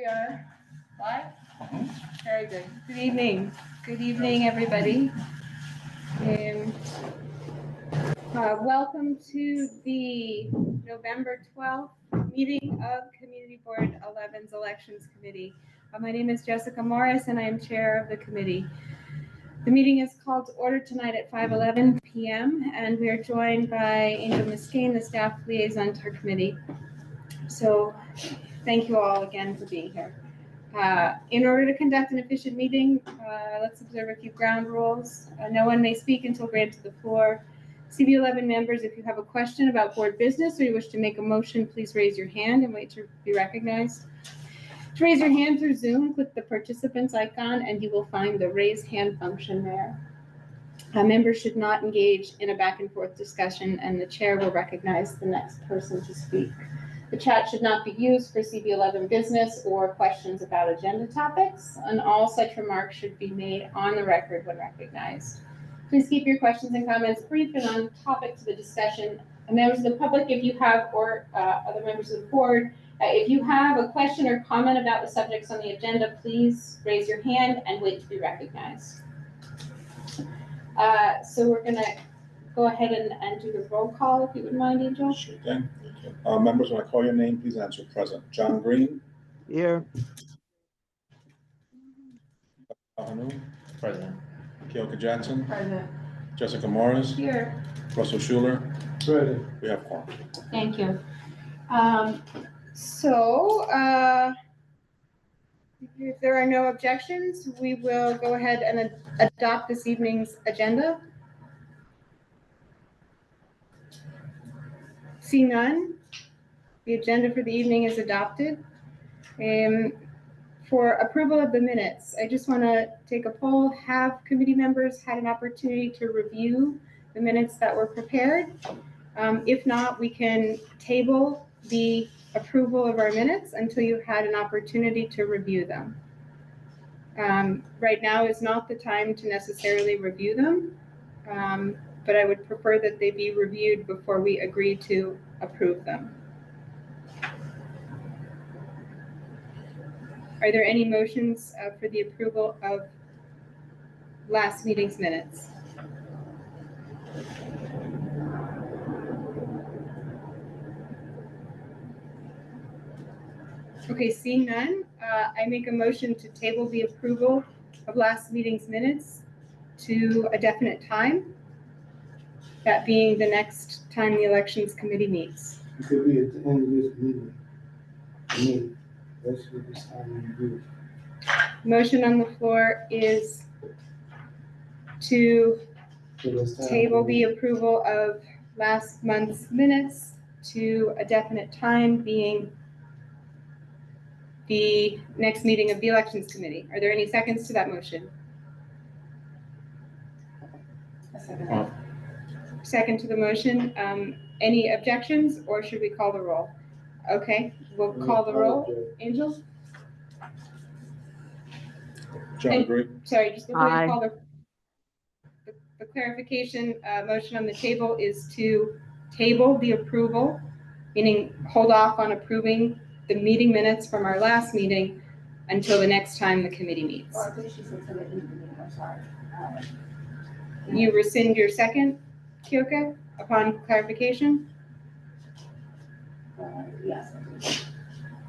We are live? Very good. Good evening. Good evening, everybody. Welcome to the November 12th meeting of Community Board 11's Elections Committee. My name is Jessica Morris, and I am chair of the committee. The meeting is called to order tonight at 5:11 p.m., and we are joined by Angel Muscane, the staff liaison to our committee. So thank you all again for being here. In order to conduct an efficient meeting, let's observe a few ground rules. No one may speak until granted the floor. CB11 members, if you have a question about board business or you wish to make a motion, please raise your hand and wait to be recognized. To raise your hand through Zoom, click the participants icon and you will find the raise hand function there. Members should not engage in a back and forth discussion, and the chair will recognize the next person to speak. The chat should not be used for CB11 business or questions about agenda topics, and all such remarks should be made on the record when recognized. Please keep your questions and comments brief and on topic to the discussion. And members of the public, if you have, or other members of the board, if you have a question or comment about the subjects on the agenda, please raise your hand and wait to be recognized. So we're going to go ahead and do the roll call, if you would mind, Angel. Sure thing. Members, when I call your name, please answer present. John Green. Here. Present. Keoka Jackson. Present. Jessica Morris. Here. Russell Schuler. Present. We have quorum. Thank you. If there are no objections, we will go ahead and adopt this evening's agenda. See none, the agenda for the evening is adopted. For approval of the minutes, I just want to take a poll. Have committee members had an opportunity to review the minutes that were prepared? If not, we can table the approval of our minutes until you had an opportunity to review them. Right now is not the time to necessarily review them, but I would prefer that they be reviewed before we agree to approve them. Are there any motions for the approval of last meeting's minutes? Okay, seeing none, I make a motion to table the approval of last meeting's minutes to a definite time, that being the next time the elections committee meets. It could be at the end of this meeting. That's what this time we do. Motion on the floor is to table the approval of last month's minutes to a definite time, being the next meeting of the elections committee. Are there any seconds to that motion? A second. Second to the motion. Any objections, or should we call the roll? Okay, we'll call the roll. Angel? John Green. Sorry, just before you call the clarification, motion on the table is to table the approval, meaning hold off on approving the meeting minutes from our last meeting until the next time the committee meets. I think she said to the end of the meeting, I'm sorry. You rescind your second, Keoka, upon clarification? Yes.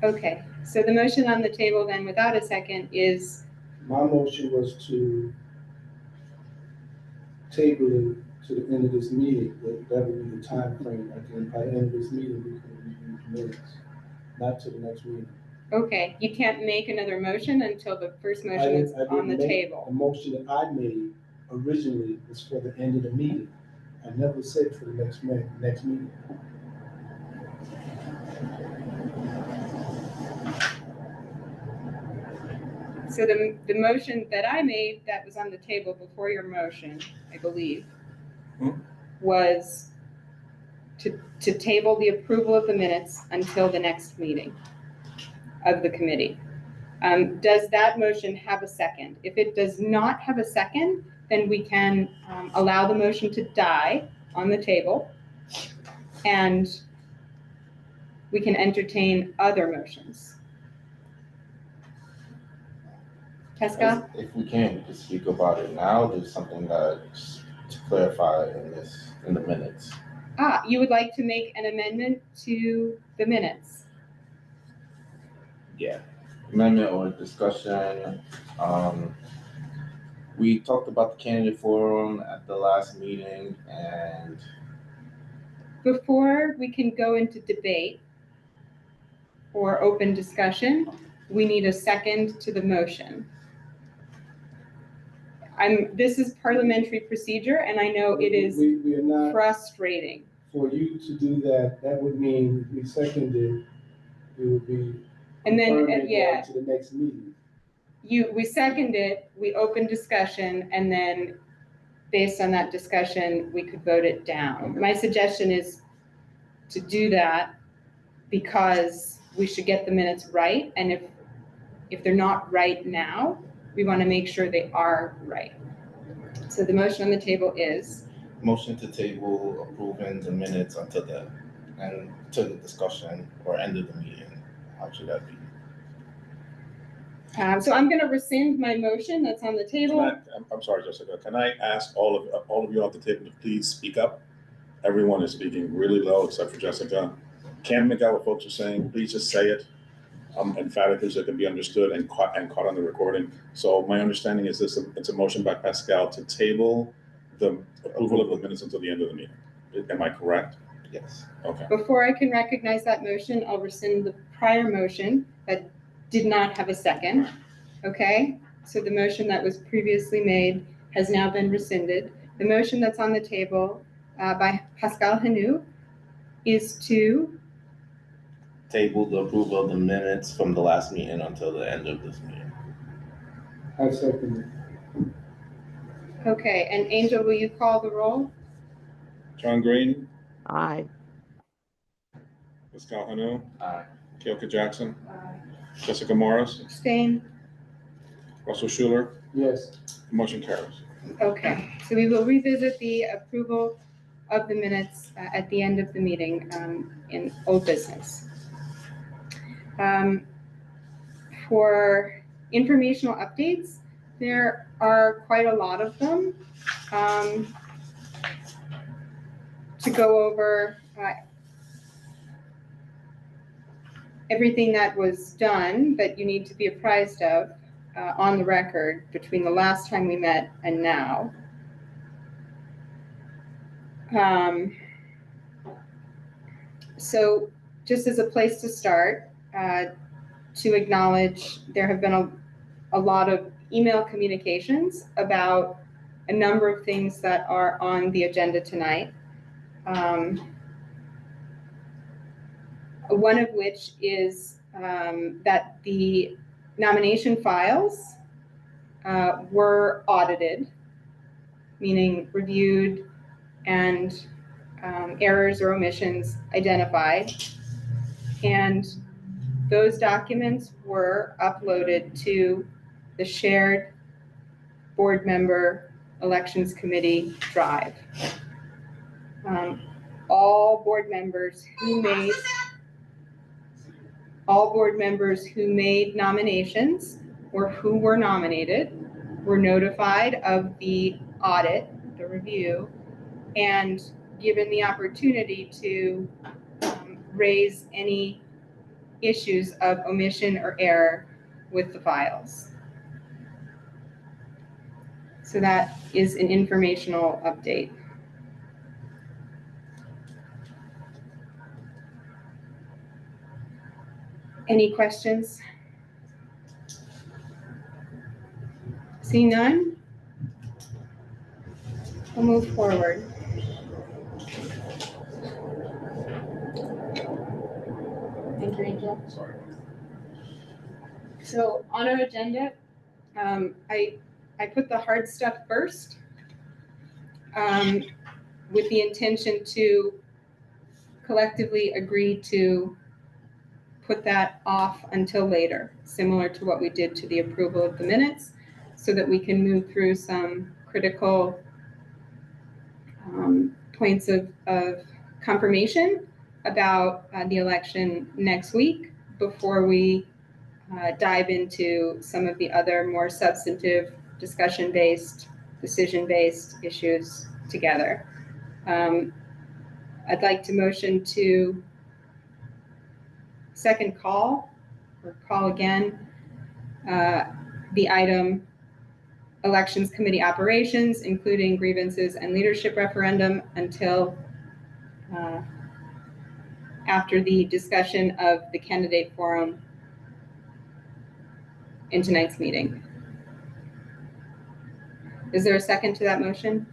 Okay, so the motion on the table then without a second is? My motion was to table it to the end of this meeting. That would be the time frame. Again, by the end of this meeting, we can review the minutes, not to the next meeting. Okay, you can't make another motion until the first motion is on the table. The motion that I made originally was for the end of the meeting. I never said for the next meeting. So the motion that I made that was on the table before your motion, I believe, was to table the approval of the minutes until the next meeting of the committee. Does that motion have a second? If it does not have a second, then we can allow the motion to die on the table, and we can entertain other motions. Pascal? If we can, we can speak about it now. There's something that to clarify in the minutes. You would like to make an amendment to the minutes? Yeah. Amendment or discussion. We talked about the candidate forum at the last meeting, and Before we can go into debate or open discussion, we need a second to the motion. This is parliamentary procedure, and I know it is We are not, frustrating. for you to do that, that would mean we seconded, it would be. And then, confirming going yeah, to the next meeting. we second it, we open discussion, and then based on that discussion, we could vote it down. Okay. My suggestion is to do that because we should get the minutes right, and if they're not right now, we want to make sure they are right. So the motion on the table is, motion to table approving the minutes until the discussion or end of the meeting. How should that be? so I'm going to rescind my motion that's on the table. I'm sorry, Jessica, can I ask all of you at the table to please speak up? Everyone is speaking really low except for Jessica. Can't make out what folks are saying, please just say it emphatically so it can be understood and caught on the recording. So my understanding is it's a motion by Pascal to table the approval of the minutes until the end of the meeting. Am I correct? Yes. Okay. Before I can recognize that motion, I'll rescind the prior motion that did not have a second. Okay, so the motion that was previously made has now been rescinded. The motion that's on the table by Pascal Hanou is to Table the approval of the minutes from the last meeting until the end of this meeting. I second okay, and Angel, will you call the roll? John Green, Aye. Pascal Hanou, Aye. Keoka Jackson, Jessica Morris, Abstain. Russell Schuler, it. Yes. motion carries. Okay, so we will revisit the approval of the minutes at the end of the meeting in old business. For informational updates, there are quite a lot of them to go over everything that was done that you need to be apprised of on the record between the last time we met and now. So just as a place to start, to acknowledge there have been a lot of email communications about a number of things that are on the agenda tonight. One of which is that the nomination files were audited, meaning reviewed and errors or omissions identified. And those documents were uploaded to the shared board member elections committee drive. All board members who made nominations or who were nominated were notified of the audit, the review, and given the opportunity to raise any issues of omission or error with the files. So that is an informational update. Any questions? Seeing none, we'll move forward. Thank you, Angel. Sorry. So on our agenda, I put the hard stuff first with the intention to collectively agree to put that off until later, similar to what we did to the approval of the minutes, so that we can move through some critical points of confirmation about the election next week before we dive into some of the other more substantive discussion-based, decision-based issues together. I'd like to motion to second call, or call again, the item Elections Committee operations, including grievances and leadership referendum, until after the discussion of the candidate forum in tonight's meeting. Is there a second to that motion?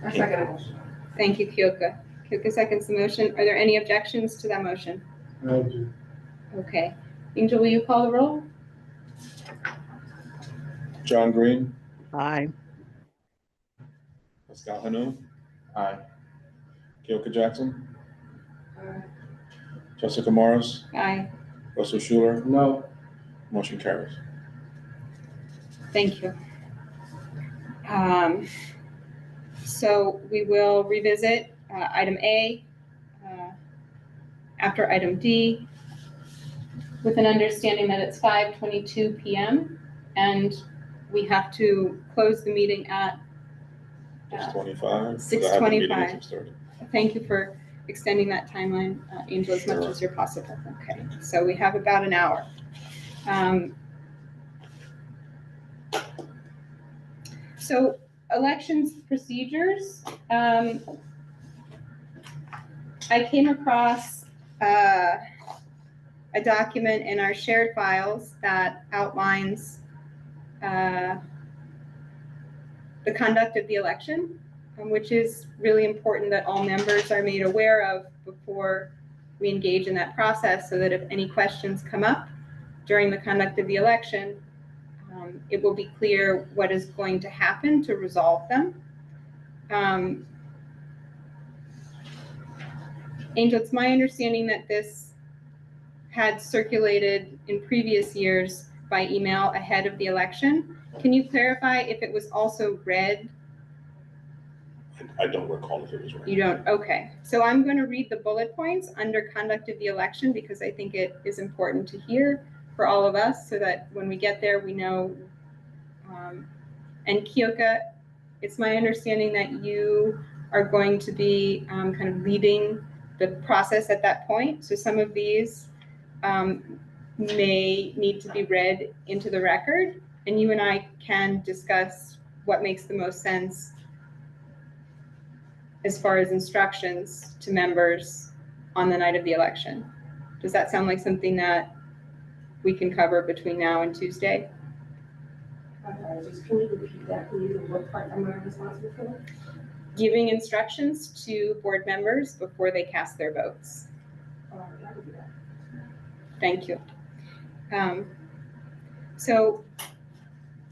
I second the motion. Thank you, Kyoka. Kyoka seconds the motion. Are there any objections to that motion? I do. Okay. Angel, will you call the roll? John Green, Aye. Pascal Hanu, Aye. Keoka Jackson, Jessica Morris, Aye. Russell Schuler, No, motion carries. Thank you. So we will revisit item A after item D, with an understanding that it's 5:22 p.m. and we have to close the meeting at 6:25. 6:25. 6:30. Thank you for extending that timeline, Angel, as much Sure. as you're possible. Okay, so we have about an hour. So elections procedures, I came across a document in our shared files that outlines the conduct of the election, which is really important that all members are made aware of before we engage in that process, so that if any questions come up during the conduct of the election, it will be clear what is going to happen to resolve them. Angel, it's my understanding that this had circulated in previous years by email ahead of the election. Can you clarify if it was also read? I don't recall if it was right. You don't? Okay. So I'm going to read the bullet points under conduct of the election, because I think it is important to hear for all of us, so that when we get there, we know. And Keoka, it's my understanding that you are going to be kind of leading the process at that point. So some of these may need to be read into the record, and you and I can discuss what makes the most sense as far as instructions to members on the night of the election. Does that sound like something that we can cover between now and Tuesday? Just can you repeat that, please, and what part am I responsible for? Giving instructions to board members before they cast their votes. I will do that. Thank you. So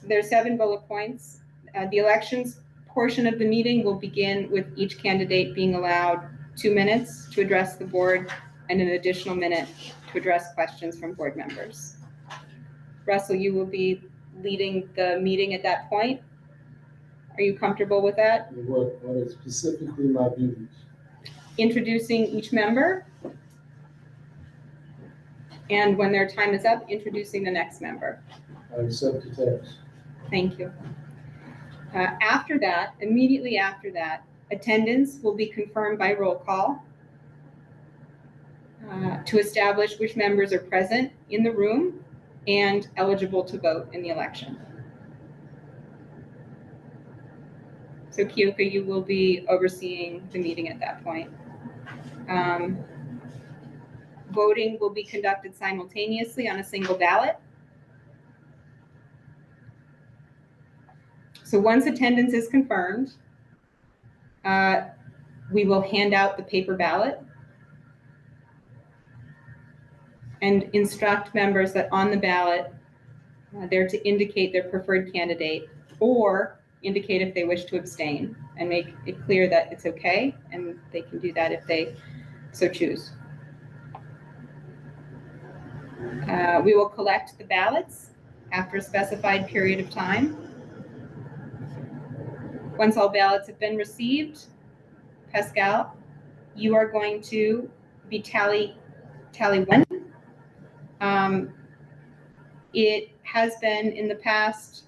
there's 7 bullet points. The elections portion of the meeting will begin with each candidate being allowed 2 minutes to address the board and an additional minute to address questions from board members. Russell, you will be leading the meeting at that point. Are you comfortable with that? what is specifically my duties? Introducing each member, and when their time is up, introducing the next member. I accept the text. Thank you. After that, immediately after that, attendance will be confirmed by roll call to establish which members are present in the room and eligible to vote in the election. So Keoka, you will be overseeing the meeting at that point. Voting will be conducted simultaneously on a single ballot. So once attendance is confirmed, we will hand out the paper ballot and instruct members that on the ballot, they're to indicate their preferred candidate or indicate if they wish to abstain, and make it clear that it's okay, and they can do that if they so choose. We will collect the ballots after a specified period of time. Once all ballots have been received, Pascal, you are going to be tally one. It has been in the past,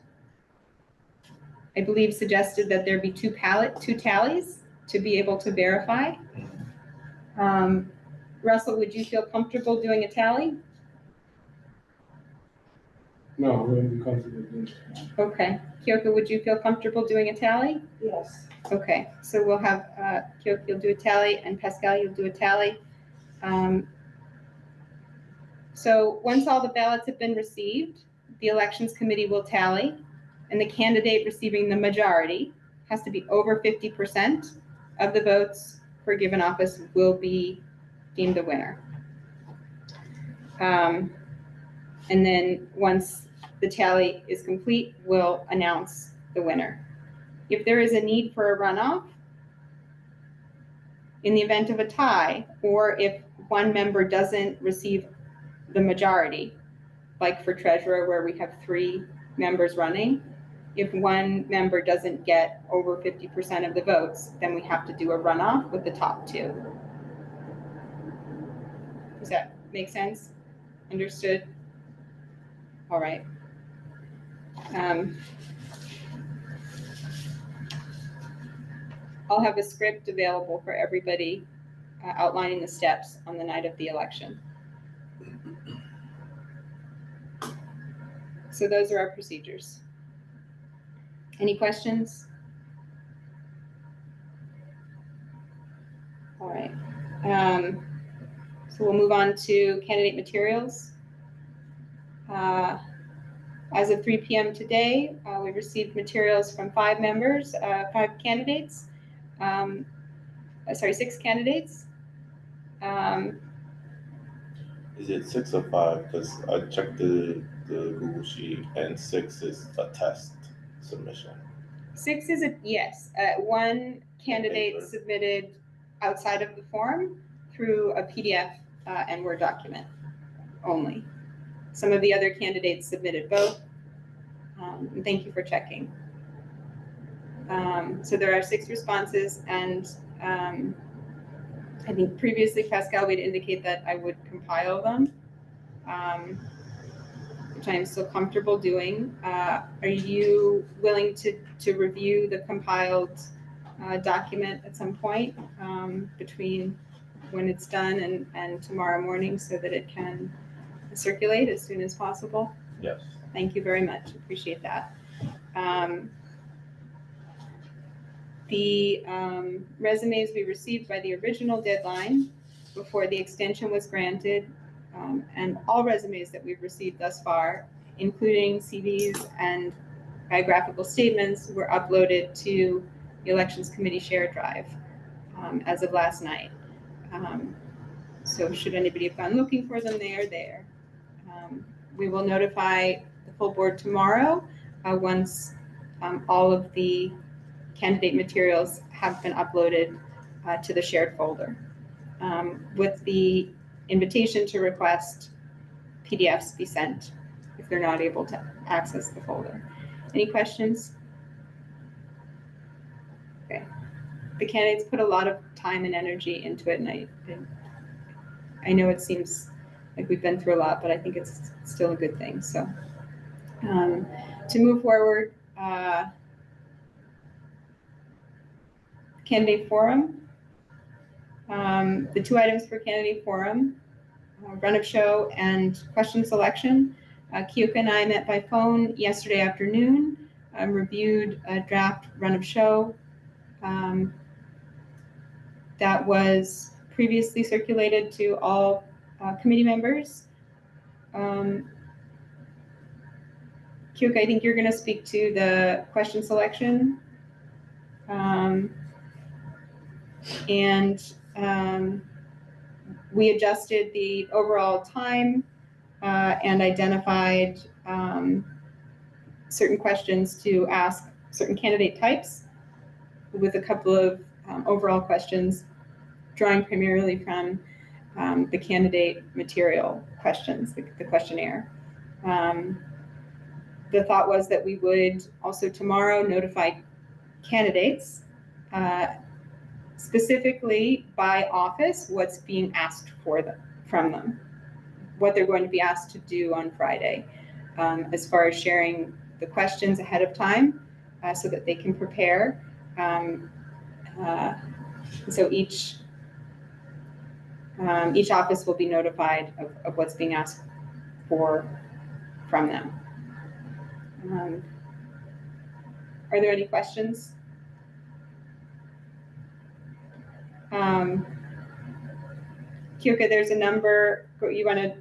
I believe, suggested that there be two tallies to be able to verify. Russell, would you feel comfortable doing a tally? No, I wouldn't be comfortable doing it. Okay. Kyoko, would you feel comfortable doing a tally? Yes. Okay, so we'll have Kyoko, you'll do a tally, and Pascal, you'll do a tally. So once all the ballots have been received, the elections committee will tally, and the candidate receiving the majority has to be over 50% of the votes for a given office will be deemed the winner. And then once the tally is complete, we'll announce the winner. If there is a need for a runoff, in the event of a tie, or if one member doesn't receive the majority, like for treasurer where we have 3 members running, if one member doesn't get over 50% of the votes, then we have to do a runoff with the top 2. Does that make sense? Understood? All right. I'll have a script available for everybody outlining the steps on the night of the election. So those are our procedures. Any questions? All right. So we'll move on to candidate materials. As of 3 p.m. today, we received materials from 5 members, 5 candidates. 6 candidates. Is it 6 or 5? Because I checked the Google Sheet, and 6 is a test submission. 6 is yes. 1 candidate submitted outside of the form through a PDF and Word document only. Some of the other candidates submitted both. And thank you for checking. So there are 6 responses, and I think previously Pascal would indicate that I would compile them, which I am still comfortable doing. Are you willing to review the compiled document at some point between when it's done and tomorrow morning so that it can circulate as soon as possible? Yes. Thank you very much. Appreciate that. The resumes we received by the original deadline before the extension was granted, and all resumes that we've received thus far, including CVs and biographical statements, were uploaded to the Elections Committee shared drive as of last night. So should anybody have gone looking for them, they are there. We will notify the full board tomorrow once all of the candidate materials have been uploaded to the shared folder, with the invitation to request PDFs be sent if they're not able to access the folder. Any questions? Okay. The candidates put a lot of time and energy into it, and I know it seems like we've been through a lot, but I think it's still a good thing. So to move forward, candidate forum. The 2 items for candidate forum, run of show and question selection. Kyoko and I met by phone yesterday afternoon, reviewed a draft run of show that was previously circulated to all committee members. Kyoko, I think you're going to speak to the question selection. We adjusted the overall time and identified certain questions to ask certain candidate types, with a couple of overall questions drawing primarily from the candidate material questions, the questionnaire. The thought was that we would also tomorrow notify candidates specifically by office what's being asked from them, what they're going to be asked to do on Friday, as far as sharing the questions ahead of time so that they can prepare. So each office will be notified of what's being asked from them. Are there any questions? Kyoka, there's a number. You want to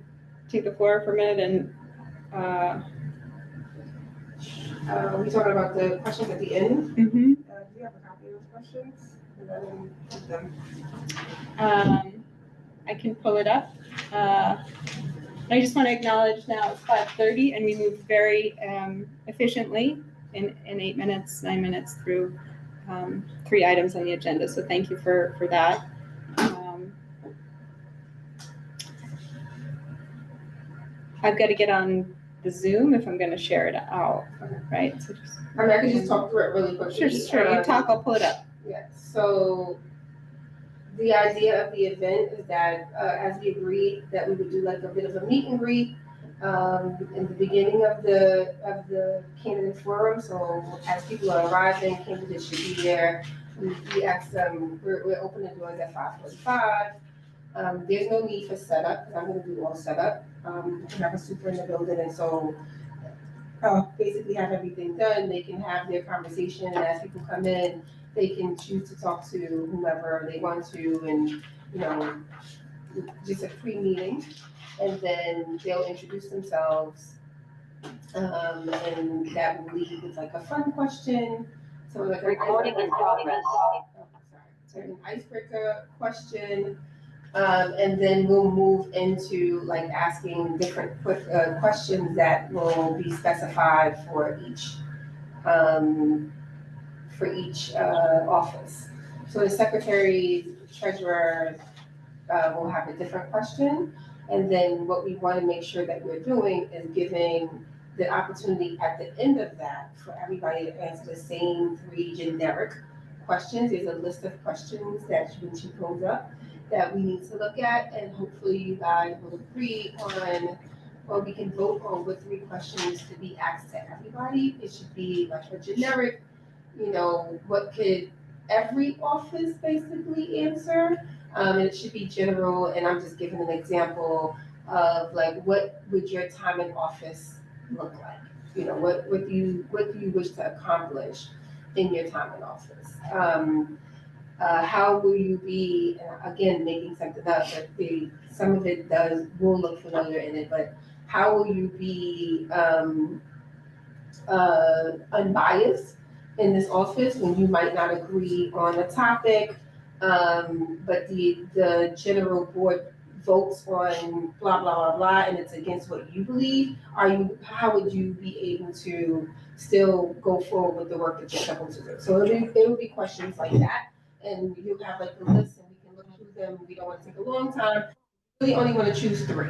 take the floor for a minute and We talking about the questions at the end. mhm. Do you have a copy of those questions? And I didn't put them. I can pull it up. I just want to acknowledge now it's 5:30 and we moved very efficiently in 8 minutes, 9 minutes through 3 items on the agenda. So thank you for that. I've got to get on the Zoom if I'm going to share it out, right? So just, I mean, I can just talk through it really quickly. sure. You talk, I'll pull it up. Yeah, so the idea of the event is that, as we agreed, that we would do like a bit of a meet and greet in the beginning of the candidate forum. So as people are arriving, candidates should be there. We asked them, we're opening the doors at 5:45. There's no need for setup, because I'm gonna do all setup. We have a super in the building, and so basically have everything done. They can have their conversation, and as people come in, they can choose to talk to whomever they want to, and, you know, just a pre-meeting. And then they'll introduce themselves, and that will lead with like a fun question. So like Recording in progress. An icebreaker question, and then we'll move into like asking different questions that will be specified for each office. So the secretary, treasurer will have a different question, and then what we want to make sure that we're doing is giving the opportunity at the end of that for everybody to answer the same 3 generic questions. There's a list of questions that she pulls up that we need to look at, and hopefully you guys will agree on, or we can vote on what 3 questions to be asked to everybody. It should be like a generic, you know, what could every office basically answer? And it should be general, and I'm just giving an example of like, what would your time in office look like? You know, what do you wish to accomplish in your time in office? How will you be, again, making something up, but some of it will look familiar in it, but how will you be unbiased in this office when you might not agree on a topic, but the general board votes on blah, blah, blah, blah, and it's against what you believe? How would you be able to still go forward with the work that you're supposed to do? So it will be questions like that, and you have like a list, and we can look through them. We don't want to take a long time. We only want to choose 3.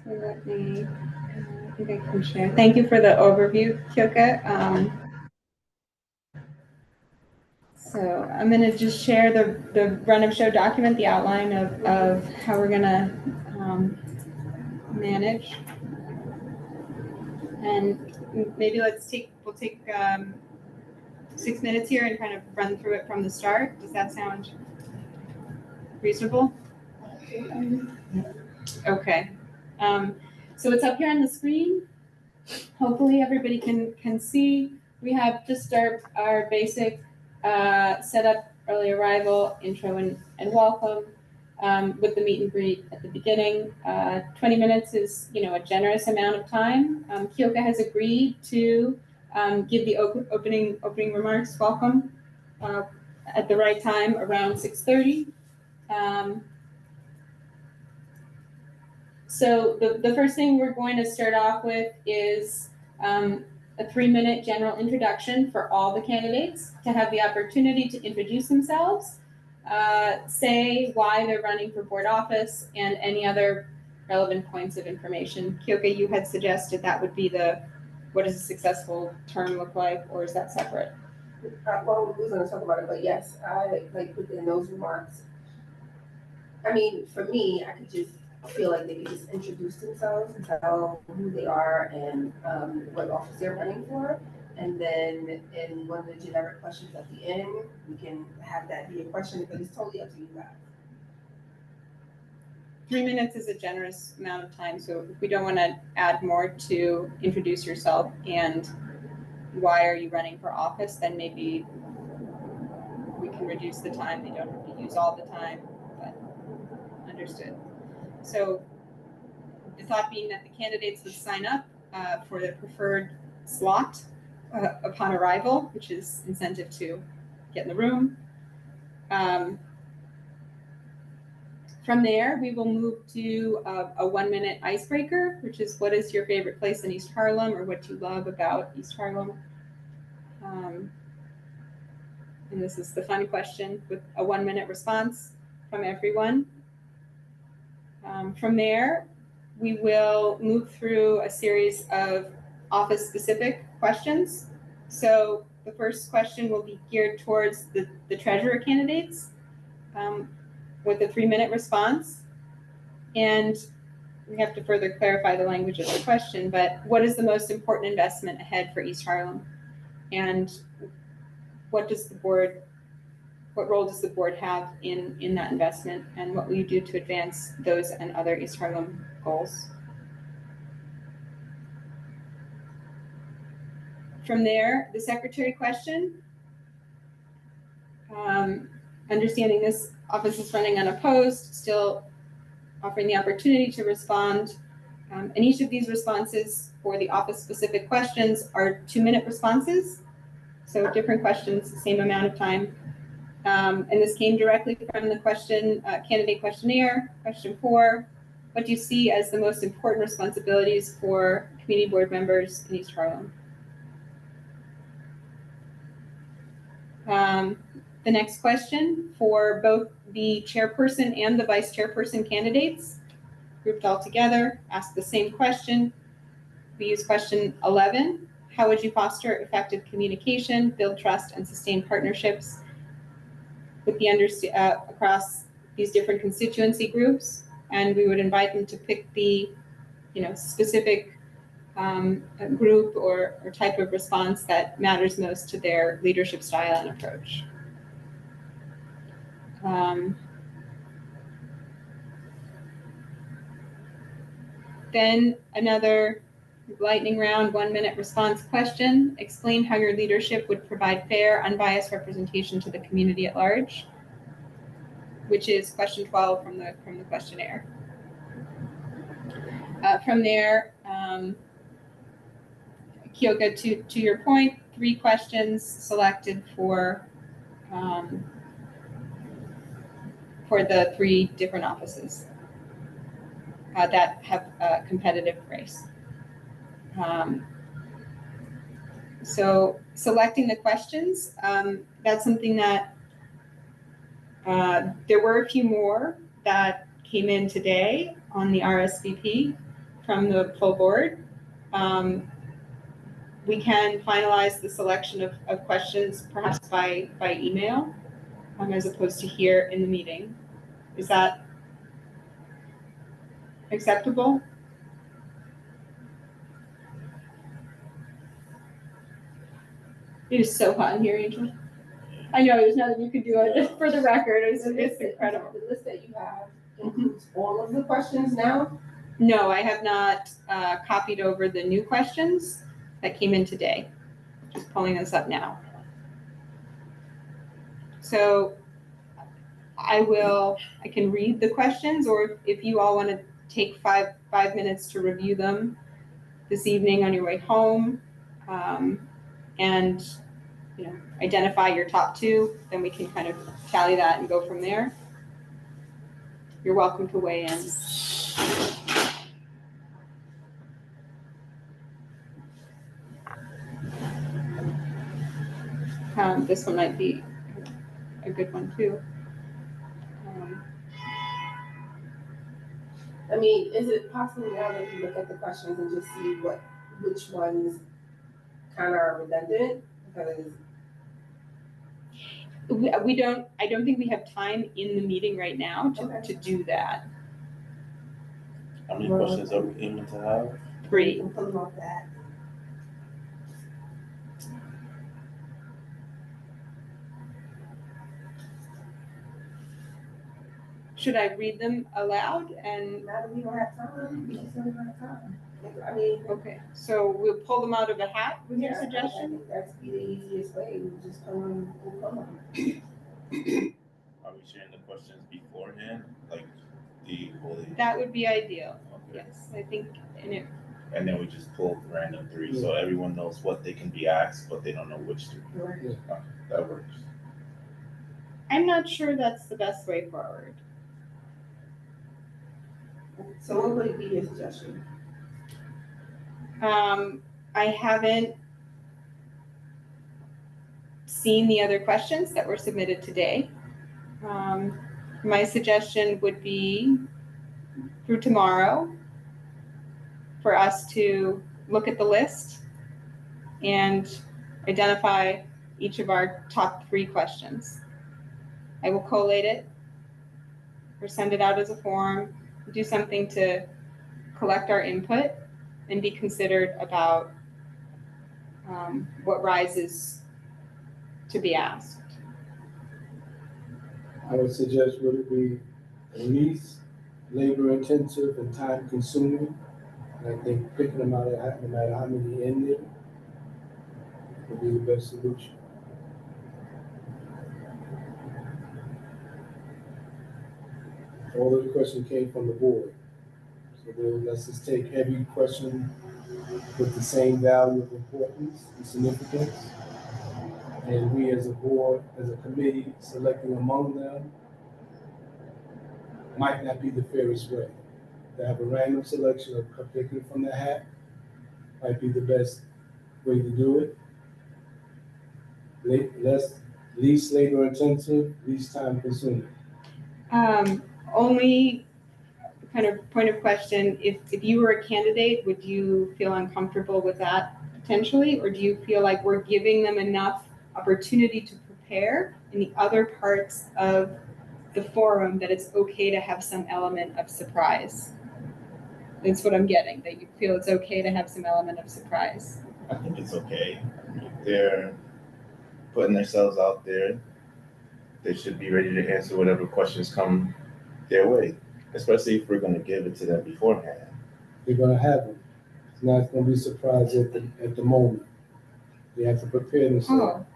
So let me, I think I can share. Thank you for the overview, Kyoka. So I'm going to just share the run of show document, the outline of how we're going to manage. And maybe we'll take 6 minutes here and kind of run through it from the start. Does that sound reasonable? Okay. So it's up here on the screen. Hopefully everybody can see. We have just our basic setup, early arrival, intro and welcome, with the meet and greet at the beginning. 20 minutes is, a generous amount of time. Kyoka has agreed to give the opening remarks, welcome, at the right time, around 6:30. So the first thing we're going to start off with is a 3-minute general introduction for all the candidates to have the opportunity to introduce themselves, say why they're running for board office, and any other relevant points of information. Kyoka, you had suggested that would be what does a successful term look like, or is that separate? Well, we was gonna talk about it, but yes, I like within those remarks. I mean, for me, I could just feel like they could just introduce themselves and tell who they are and what office they're running for. And then in one of the generic questions at the end, we can have that be a question, but it's totally up to you guys. 3 minutes is a generous amount of time, so if we don't want to add more to introduce yourself and why are you running for office, then maybe we can reduce the time. They don't have to use all the time, but understood. So the thought being that the candidates would sign up for their preferred slot upon arrival, which is incentive to get in the room. From there, we will move to a 1 minute icebreaker, which is what is your favorite place in East Harlem or what you love about East Harlem? And this is the fun question with a 1 minute response from everyone. From there, we will move through a series of office specific questions. So the first question will be geared towards the treasurer candidates with a 3 minute response. And we have to further clarify the language of the question, but what is the most important investment ahead for East Harlem? And what role does the board have in that investment? And what will you do to advance those and other East Harlem goals? From there, the secretary question. Understanding this office is running unopposed, still offering the opportunity to respond. And each of these responses for the office specific questions are 2 minute responses. So different questions, same amount of time. And this came directly from the candidate questionnaire. Question 4, what do you see as the most important responsibilities for community board members in East Harlem? The next question for both the chairperson and the vice chairperson candidates, grouped all together, ask the same question. We use question 11. How would you foster effective communication, build trust, and sustain partnerships with across these different constituency groups? And we would invite them to pick the specific group or type of response that matters most to their leadership style and approach. Then another lightning round 1 minute response question. Explain how your leadership would provide fair, unbiased representation to the community at large, which is question 12 from the questionnaire. From there, Kyoka, to your point, 3 questions selected for the 3 different offices that have a competitive race. So selecting the questions, that's something that there were a few more that came in today on the RSVP from the full board. We can finalize the selection of questions perhaps by email as opposed to here in the meeting. Is that acceptable? It is so hot in here, Angel. I know there's nothing you can do just for the record. It's incredible. The list that you have includes all of the questions now? No, I have not copied over the new questions that came in today. Just pulling this up now. So I can read the questions, or if you all want to take five minutes to review them this evening on your way home, and identify your top 2, then we can kind of tally that and go from there. You're welcome to weigh in. This one might be a good one too. I mean, is it possible now that you look at the questions and just see which ones kind of are redundant? Because We don't, I don't think we have time in the meeting right now Okay. to do that. How many questions are we aiming to have? We 3. can pull them off that. Should I read them aloud and, Now that we don't have time, we just don't have time. I mean. okay, so we'll pull them out of a hat, was your Yeah, I suggestion? think that's be the easiest way, we just we'll come on. Are we sharing the questions beforehand, like the whole? That would be ideal, Okay. yes, I think, And then we just pull random 3, so everyone knows what they can be asked, but they don't know which 3. Right. Okay, that works. I'm not sure that's the best way forward. So what would be your suggestion? I haven't seen the other questions that were submitted today. My suggestion would be through tomorrow for us to look at the list and identify each of our top 3 questions. I will collate it or send it out as a form, do something to collect our input and be considered about what rises to be asked. I would suggest would it be at least labor intensive and time consuming? And I think picking them out, no matter how many in there, would be the best solution. All of the questions came from the board. So then let's just take every question with the same value of importance and significance. And we as a board, as a committee, selecting among them might not be the fairest way. To have a random selection of picking from the hat might be the best way to do it. Least labor intensive, least time consuming. Only kind of point of question, if you were a candidate, would you feel uncomfortable with that potentially? Or do you feel like we're giving them enough opportunity to prepare in the other parts of the forum that it's okay to have some element of surprise? That's what I'm getting, that you feel it's okay to have some element of surprise. I think it's okay. They're putting themselves out there. They should be ready to answer whatever questions come their way, especially if we're going to give it to them beforehand. You're gonna have them. It's not gonna be surprised at the moment. You have to prepare themselves. Oh,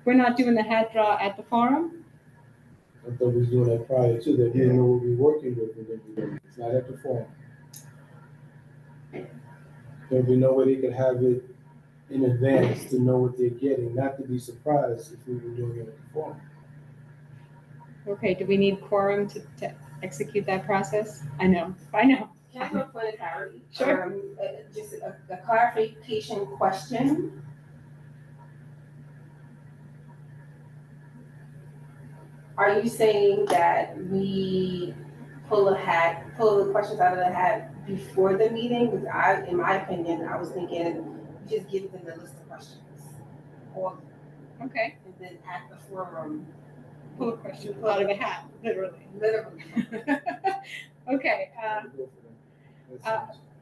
we're not doing the hat draw at the forum? I thought we was doing that prior to that. We know what we're working with and everything. It's not at the forum. There'll be no way they could have it in advance to know what they're getting, not to be surprised if we were doing it at the forum. Okay, do we need quorum to execute that process? I know. Can I have a point of clarity? Sure. Just a clarification question. Are you saying that we pull the questions out of the hat before the meeting? Because in my opinion, I was thinking just give them the list of questions. Or, Okay, and then at the forum. pull a question out of a hat, literally. Literally. Okay,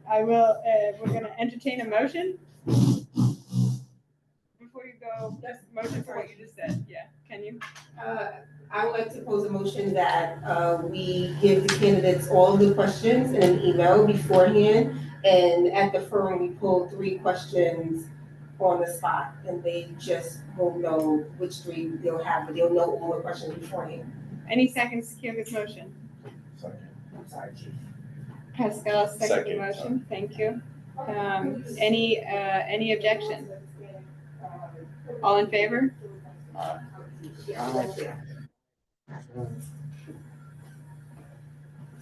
I will, we're gonna entertain a motion. Before you go, just motion for what you just said, yeah, can you? I would like to pose a motion that we give the candidates all the questions in an email beforehand, and at the forum, we pull 3 questions on the spot, and they just won't know which 3 they'll have, but they'll know all the questions beforehand. Any seconds to Kira's motion? I'm sorry, Chief. Pascal, second the Second, motion, thank you. Any objection? All in favor?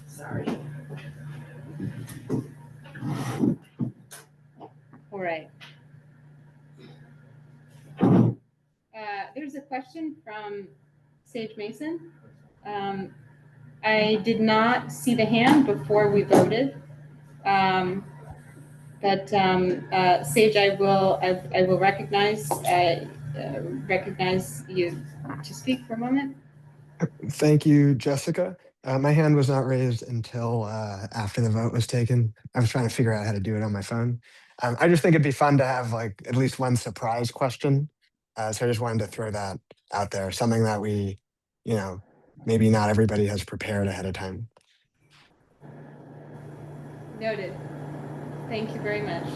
Sorry. All right. There's a question from Sage Mason. I did not see the hand before we voted. But Sage, I will recognize recognize you to speak for a moment. Thank you, Jessica. My hand was not raised until after the vote was taken. I was trying to figure out how to do it on my phone. I just think it'd be fun to have like at least one surprise question. So I just wanted to throw that out there, something that we, maybe not everybody has prepared ahead of time. Noted. Thank you very much.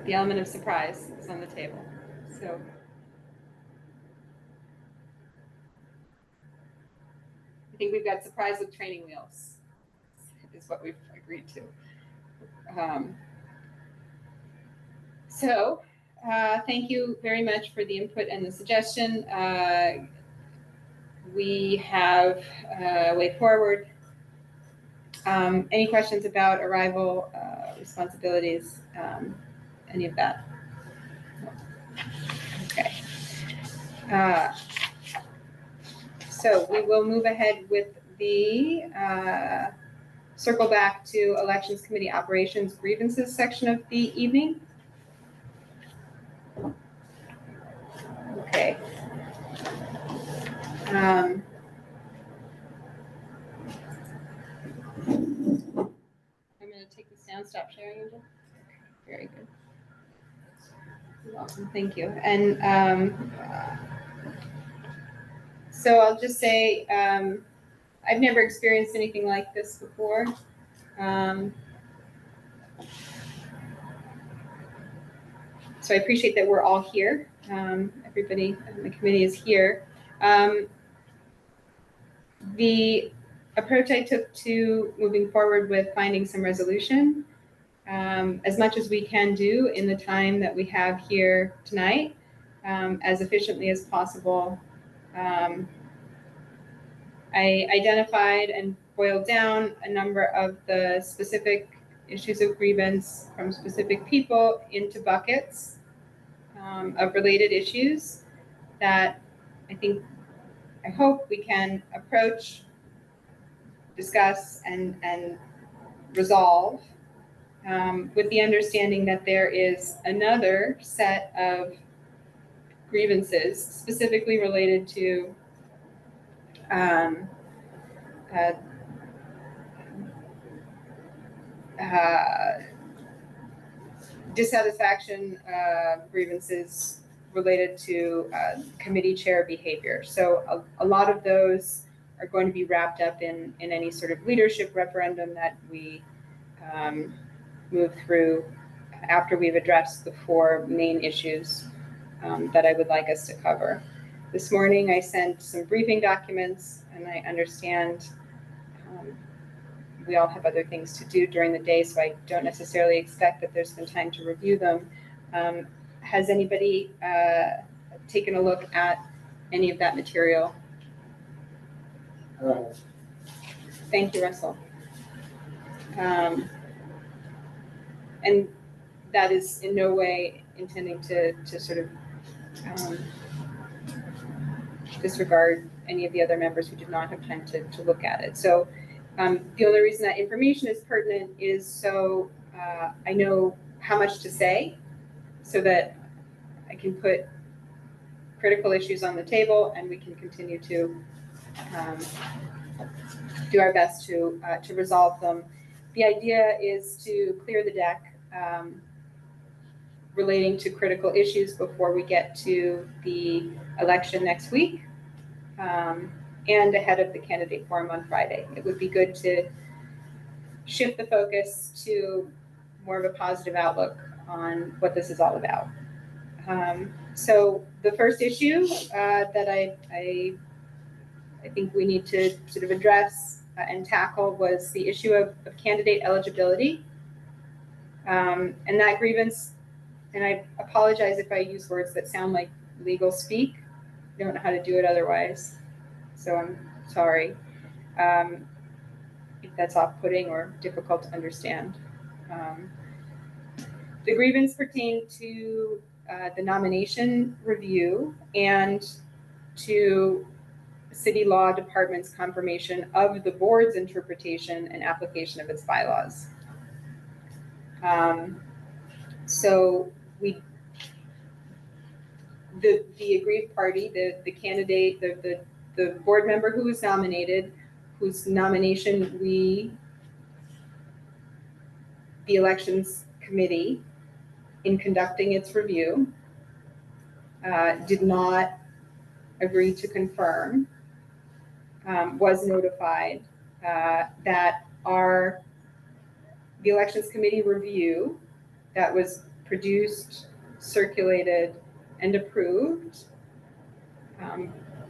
The element of surprise is on the table. So I think we've got surprise with training wheels is what we've agreed to. Thank you very much for the input and the suggestion. We have a way forward. Any questions about arrival responsibilities, any of that? Okay. So we will move ahead with the circle back to Elections Committee Operations Grievances section of the evening. Okay. I'm going to take this down, stop sharing. Okay, very good. You're welcome, thank you. And so I'll just say, I've never experienced anything like this before. So I appreciate that we're all here. Everybody in the committee is here. The approach I took to moving forward with finding some resolution, as much as we can do in the time that we have here tonight, as efficiently as possible. I identified and boiled down a number of the specific issues of grievance from specific people into buckets of related issues that I hope we can approach, discuss, and resolve with the understanding that there is another set of grievances specifically related to dissatisfaction grievances related to committee chair behavior. So a lot of those are going to be wrapped up in any sort of leadership referendum that we move through after we've addressed the four main issues that I would like us to cover. This morning I sent some briefing documents, and I understand we all have other things to do during the day, so I don't necessarily expect that there's been time to review them. Has anybody taken a look at any of that material? Thank you, Russell. And that is in no way intending to sort of disregard any of the other members who did not have time to look at it. So the only reason that information is pertinent is so I know how much to say, so that I can put critical issues on the table and we can continue to do our best to resolve them. The idea is to clear the deck relating to critical issues before we get to the election next week and ahead of the candidate forum on Friday. It would be good to shift the focus to more of a positive outlook on what this is all about. So the first issue that I think we need to sort of address and tackle was the issue of candidate eligibility. And that grievance, and I apologize if I use words that sound like legal speak. I don't know how to do it otherwise, so I'm sorry if that's off-putting or difficult to understand. The grievance pertained to the nomination review and to City Law Department's confirmation of the board's interpretation and application of its bylaws. So the aggrieved party, the candidate, the board member who was nominated, whose nomination the elections committee, in conducting its review, did not agree to confirm, was notified that the elections committee review that was produced, circulated, and approved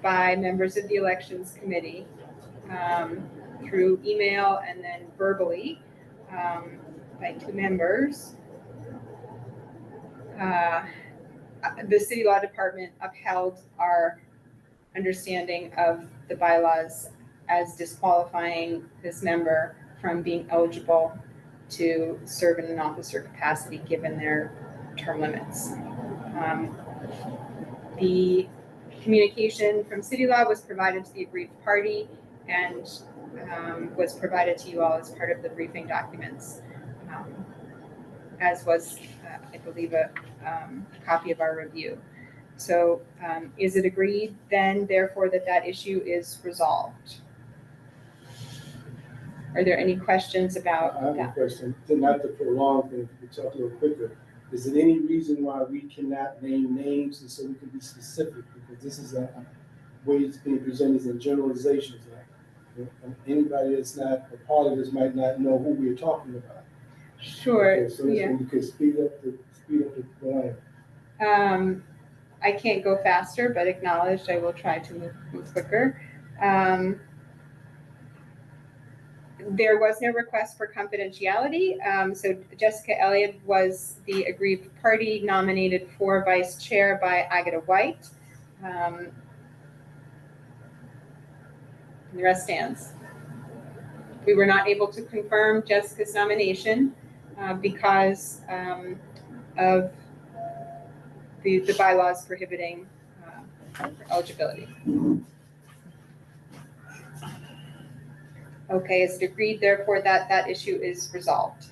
by members of the elections committee through email and then verbally by 2 members. The city law department upheld our understanding of the bylaws as disqualifying this member from being eligible to serve in an officer capacity given their term limits. The communication from city law was provided to the aggrieved party and was provided to you all as part of the briefing documents, as was, I believe, a copy of our review. So is it agreed then, therefore, that issue is resolved? Are there any questions about I have that? a question, not to prolong things, we talk a little quicker. Is there any reason why we cannot name names and so we can be specific? Because this is a way it's being presented in generalizations. Anybody that's not a part of this might not know who we're talking about. Sure. Okay, so Yeah. you could speed up the line. I can't go faster, but acknowledged, I will try to move quicker. There was no request for confidentiality. So Jessica Elliott was the aggrieved party nominated for vice chair by Agata White. And the rest stands. We were not able to confirm Jessica's nomination because of the bylaws prohibiting eligibility. Okay, is it agreed, therefore, that issue is resolved?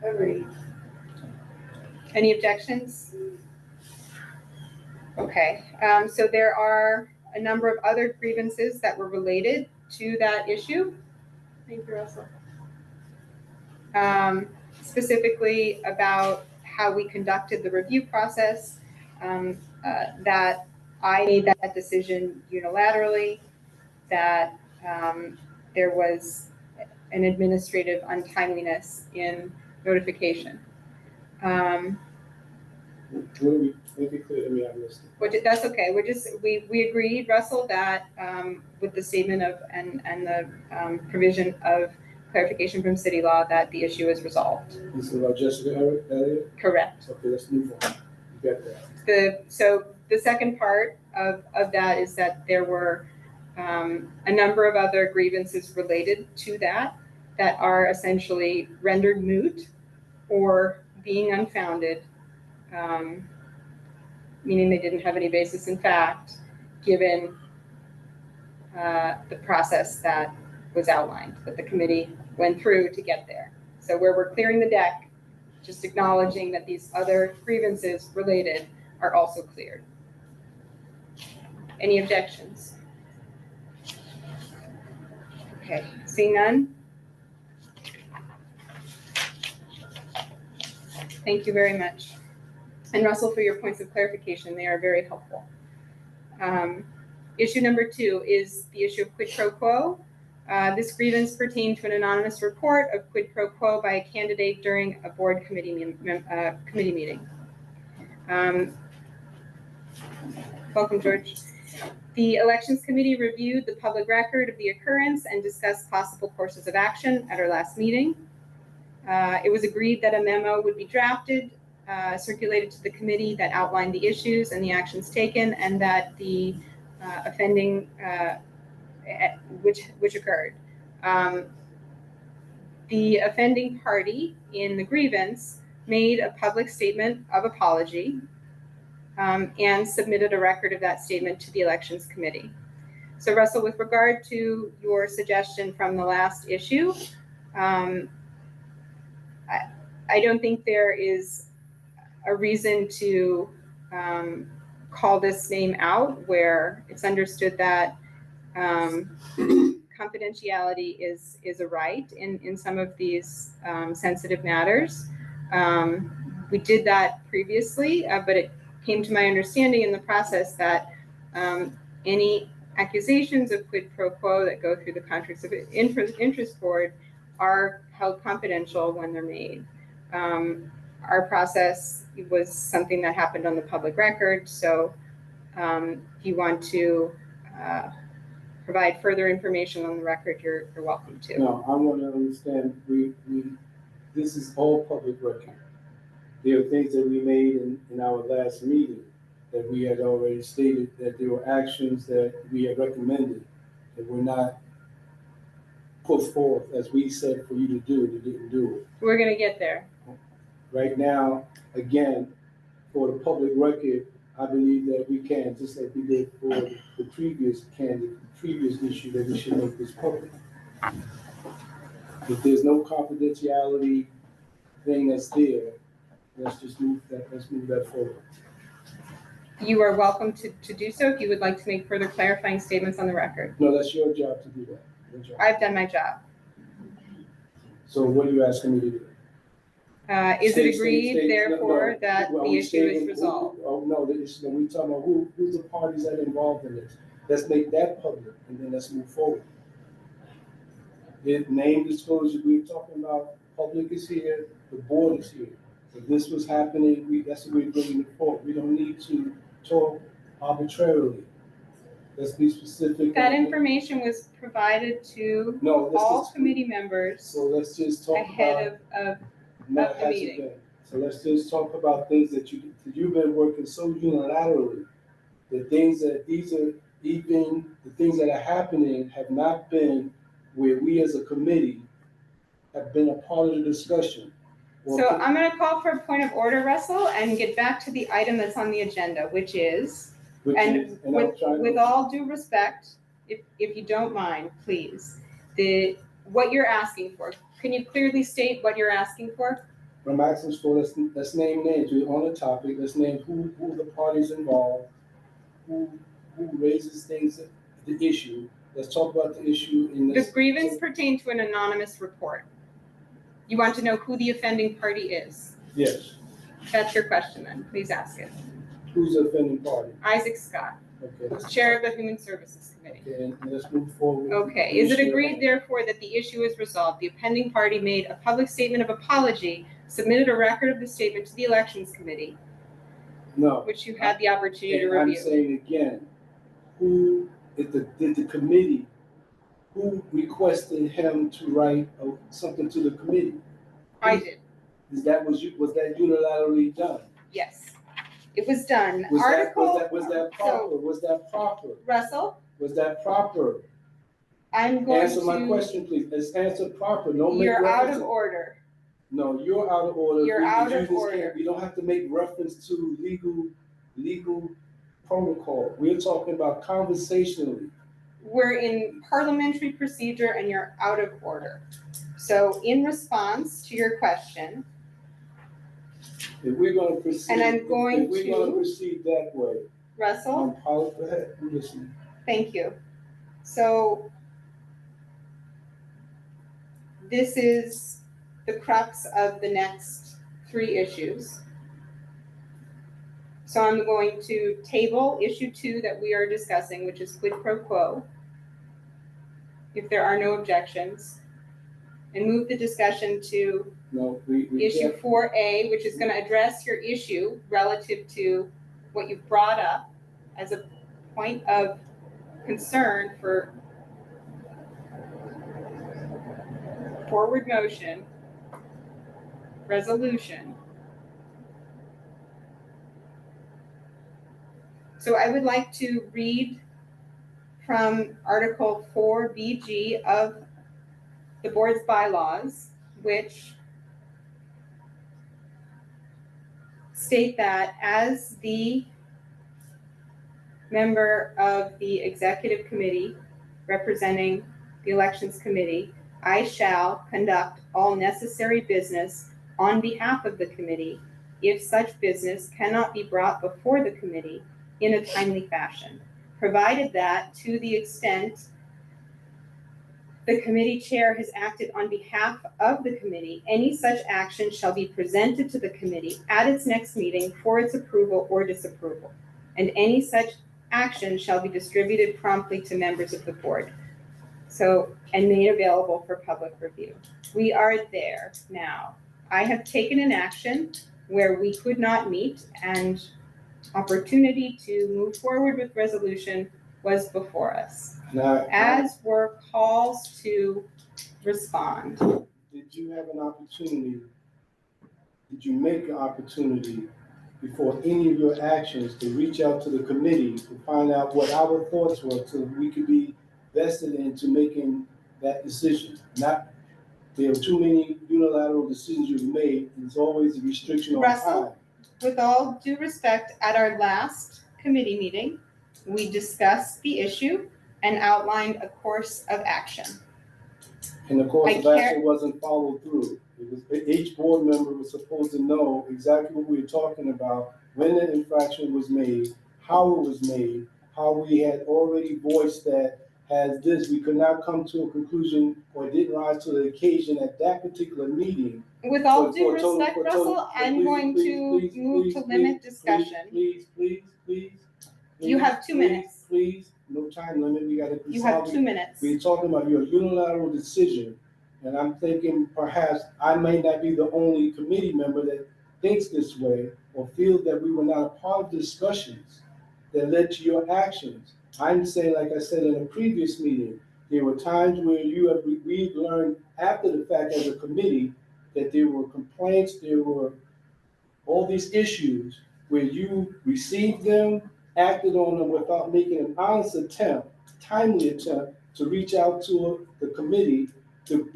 Agreed. Any objections? Okay, so there are a number of other grievances that were related to that issue. Thank you, Russell. Specifically about how we conducted the review process, that I made that decision unilaterally, that there was an administrative untimeliness in notification. Make it clear to me, I missed it. That's okay. We agreed, Russell, that with the statement of and the provision of clarification from city law that the issue is resolved. This is about Jessica Elliott? Correct. Okay, let's move on. You got that. So the second part of that is that there were a number of other grievances related to that are essentially rendered moot or being unfounded, meaning they didn't have any basis in fact, given the process that was outlined, that the committee went through to get there. So where we're clearing the deck, just acknowledging that these other grievances related are also cleared. Any objections? Okay, seeing none. Thank you very much. And Russell, for your points of clarification, they are very helpful. Issue number 2 is the issue of quid pro quo. This grievance pertained to an anonymous report of quid pro quo by a candidate during a board committee meeting. Welcome, George. The elections committee reviewed the public record of the occurrence and discussed possible courses of action at our last meeting. It was agreed that a memo would be drafted, circulated to the committee that outlined the issues and the actions taken, and that the offending, which occurred. The offending party in the grievance made a public statement of apology and submitted a record of that statement to the elections committee. So Russell, with regard to your suggestion from the last issue, I don't think there is a reason to call this name out where it's understood that confidentiality is a right in some of these sensitive matters. We did that previously, but it came to my understanding in the process that any accusations of quid pro quo that go through the conflicts of interest board are held confidential when they're made. Our process was something that happened on the public record, so if you want to provide further information on the record, you're welcome to. No, I want to understand, this is all public record. There are things that we made in our last meeting that we had already stated that there were actions that we had recommended that were not put forth as we said for you to do, you didn't do it. We're gonna get there. Right now, again, for the public record, I believe that we can, just like we did for the previous candidate, the previous issue, that we should make this public. If there's no confidentiality thing that's there, let's move that forward. You are welcome to do so if you would like to make further clarifying statements on the record. No, that's your job to do that. Your job. I've done my job. So what are you asking me to do? Is it agreed, therefore, that the issue is resolved? Oh, no, we talking about who's the parties that are involved in this. Let's make that public, and then let's move forward. The name disclosure, we're talking about, public is here, the board is here. If this was happening, that's what we're bringing it forward. We don't need to talk arbitrarily. Let's be specific. That information was provided to all committee members. So let's just talk ahead about, of the meeting. So let's just talk about things that you've been working so unilaterally. The things that even the things that are happening have not been where we as a committee have been a part of the discussion. So I'm going to call for a point of order, Russell, and get back to the item that's on the agenda, which is, with all due respect, if you don't mind, please, what you're asking for. Can you clearly state what you're asking for? I'm asking for, let's name names. We're on the topic. Let's name who the parties involved, who raises things, the issue. Let's talk about the issue in this. The grievance pertained to an anonymous report. You want to know who the offending party is? Yes. That's your question then. Please ask it. Who's the offending party? Isaac Scott, okay. Chair of the Human Services Committee. Okay, and let's move forward. Okay. Is it agreed, therefore, that the issue is resolved? The offending party made a public statement of apology, submitted a record of the statement to the Elections Committee. No. Which you had the opportunity to review. I'm saying again, did the committee, who requested him to write something to the committee? I did. Was that unilaterally done? Yes, it was done. Was that proper? Was that proper? Russell? Was that proper? I'm going to answer my question, please. Let's answer proper. You're out of order. No, you're out of order. You're out of order. We don't have to make reference to legal protocol. We're talking about conversationally. We're in parliamentary procedure and you're out of order. So in response to your question, if we're going to proceed, and I'm going if we're going to proceed that way, Russell, go ahead. I'm listening. Thank you. So this is the crux of the next three issues. So I'm going to table issue 2 that we are discussing, which is quid pro quo, if there are no objections, and move the discussion to issue 4A, which is going to address your issue relative to what you've brought up as a point of concern for forward motion resolution. So I would like to read from Article 4BG of the board's bylaws, which state that as the member of the executive committee representing the elections committee, I shall conduct all necessary business on behalf of the committee if such business cannot be brought before the committee in a timely fashion, provided that to the extent the committee chair has acted on behalf of the committee, any such action shall be presented to the committee at its next meeting for its approval or disapproval, and any such action shall be distributed promptly to members of the board. So, and made available for public review. We are there now. I have taken an action where we could not meet, and opportunity to move forward with resolution was before us, Now, as were calls to respond. did you have an opportunity, did you make an opportunity before any of your actions to reach out to the committee to find out what our thoughts were so we could be vested into making that decision? Not, there are too many unilateral decisions you've made, there's always a restriction on Russell? time. With all due respect, at our last committee meeting, we discussed the issue and outlined a course of action. And the course I of action wasn't followed through. It was, each board member was supposed to know exactly what we were talking about, when the infraction was made, how it was made, how we had already voiced that as this, we could not come to a conclusion or didn't rise to the occasion at that particular meeting. With all due For total- respect, for total- Russell, I'm going to move to limit discussion. Please. You have 2 minutes. Please, no time limit, we gotta. You have 2 minutes. We're talking about your unilateral decision, and I'm thinking perhaps I may not be the only committee member that thinks this way or feels that we were not a part of discussions that led to your actions. I'm saying, like I said in a previous meeting, there were times where we've learned after the fact as a committee that there were complaints, there were all these issues where you received them, acted on them without making an honest attempt, timely attempt to reach out to the committee to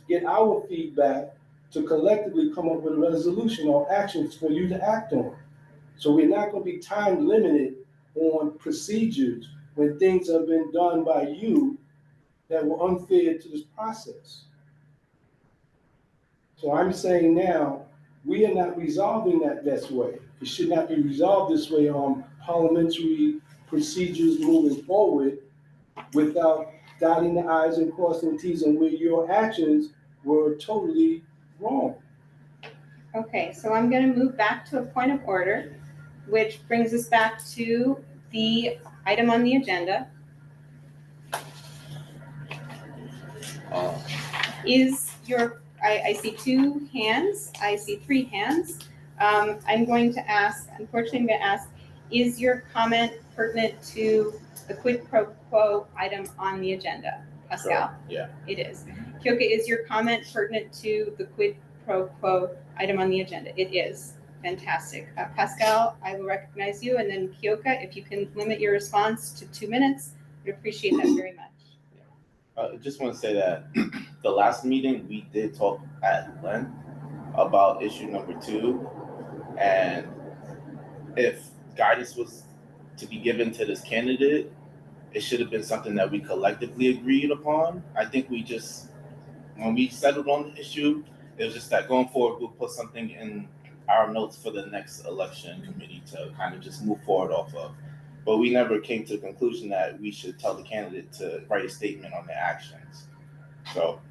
get our feedback to collectively come up with a resolution or actions for you to act on. So we're not going to be time limited on procedures when things have been done by you that were unfair to this process. So I'm saying now, we are not resolving that this way. It should not be resolved this way on parliamentary procedures moving forward without dotting the i's and crossing the t's on where your actions were totally wrong. Okay, so I'm going to move back to a point of order, which brings us back to the item on the agenda. Is your, I see 2 hands, I see 3 hands. I'm going to ask, unfortunately, I'm going to ask, is your comment pertinent to the quid pro quo item on the agenda? Pascal? Sure. Yeah. It is. Kyoka, is your comment pertinent to the quid pro quo item on the agenda? It is. Fantastic. Pascal, I will recognize you, and then Kyoka, if you can limit your response to 2 minutes, we'd appreciate that very much. I just want to say that the last meeting we did talk at length about issue number 2, and if guidance was to be given to this candidate, it should have been something that we collectively agreed upon. I think we just, when we settled on the issue, it was just that going forward, we'll put something in our notes for the next election committee to kind of just move forward off of. But we never came to the conclusion that we should tell the candidate to write a statement on their actions. So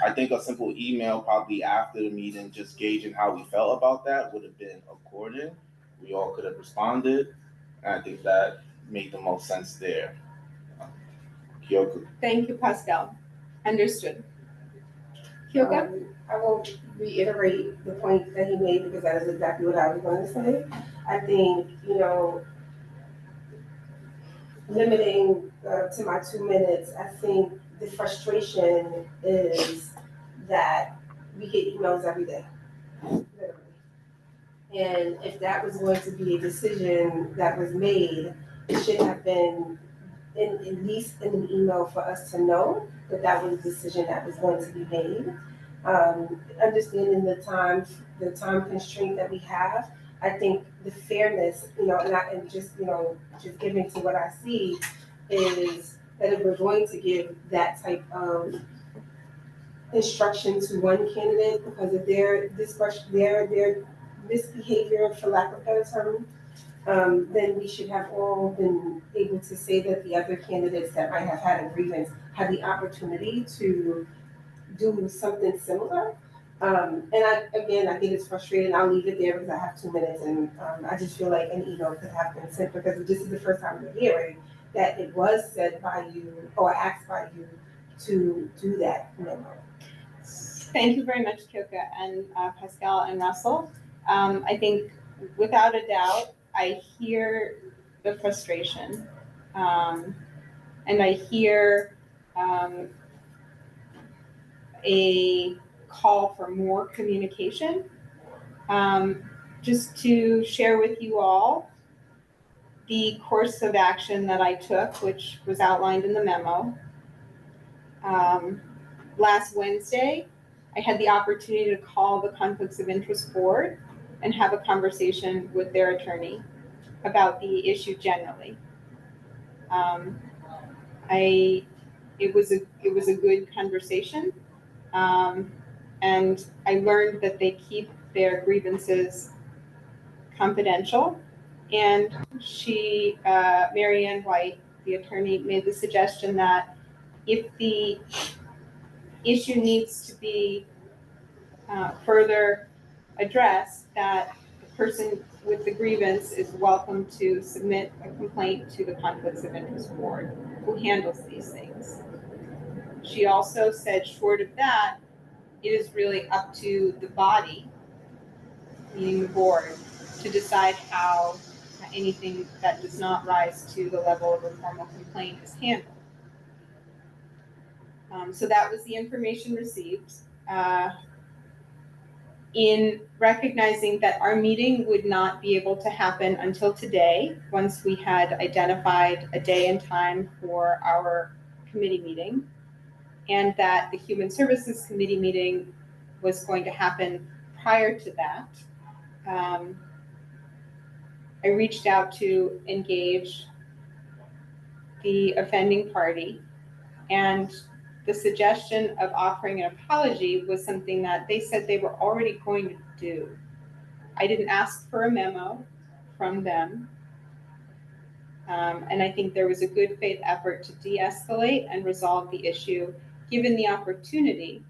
I think a simple email probably after the meeting, just gauging how we felt about that, would have been accordant. We all could have responded. And I think that made the most sense there. Kyoka. Thank you, Pascal. Understood. Kyoka? I won't reiterate the point that he made because that is exactly what I was going to say. I think, limiting to my 2 minutes, I think the frustration is that we get emails every day, literally. And if that was going to be a decision that was made, it should have been at least in an email for us to know that that was a decision that was going to be made. Understanding the time constraint that we have, I think the fairness, just giving to what I see is that if we're going to give that type of instruction to one candidate because of their misbehavior, for lack of a better term, then we should have all been able to say that the other candidates that might have had a grievance had the opportunity to do something similar. I think it's frustrating. I'll leave it there because I have 2 minutes, and I just feel like an email could have been sent because this is the first time we're hearing that it was said by you or asked by you to do that memo. Thank you very much, Kyoka and Pascal and Russell. I think without a doubt, I hear the frustration, and I hear a call for more communication. Just to share with you all the course of action that I took, which was outlined in the memo. Last Wednesday, I had the opportunity to call the Conflicts of Interest Board and have a conversation with their attorney about the issue generally. It was a good conversation, and I learned that they keep their grievances confidential. And Mary Ann White, the attorney, made the suggestion that if the issue needs to be further addressed, that the person with the grievance is welcome to submit a complaint to the Conflicts of Interest Board, who handles these things. She also said, short of that, it is really up to the body, meaning the board, to decide how anything that does not rise to the level of a formal complaint is handled. So that was the information received. In recognizing that our meeting would not be able to happen until today, once we had identified a day and time for our committee meeting, and that the Human Services Committee meeting was going to happen prior to that, I reached out to engage the offending party, and the suggestion of offering an apology was something that they said they were already going to do. I didn't ask for a memo from them, and I think there was a good faith effort to de-escalate and resolve the issue, given the opportunity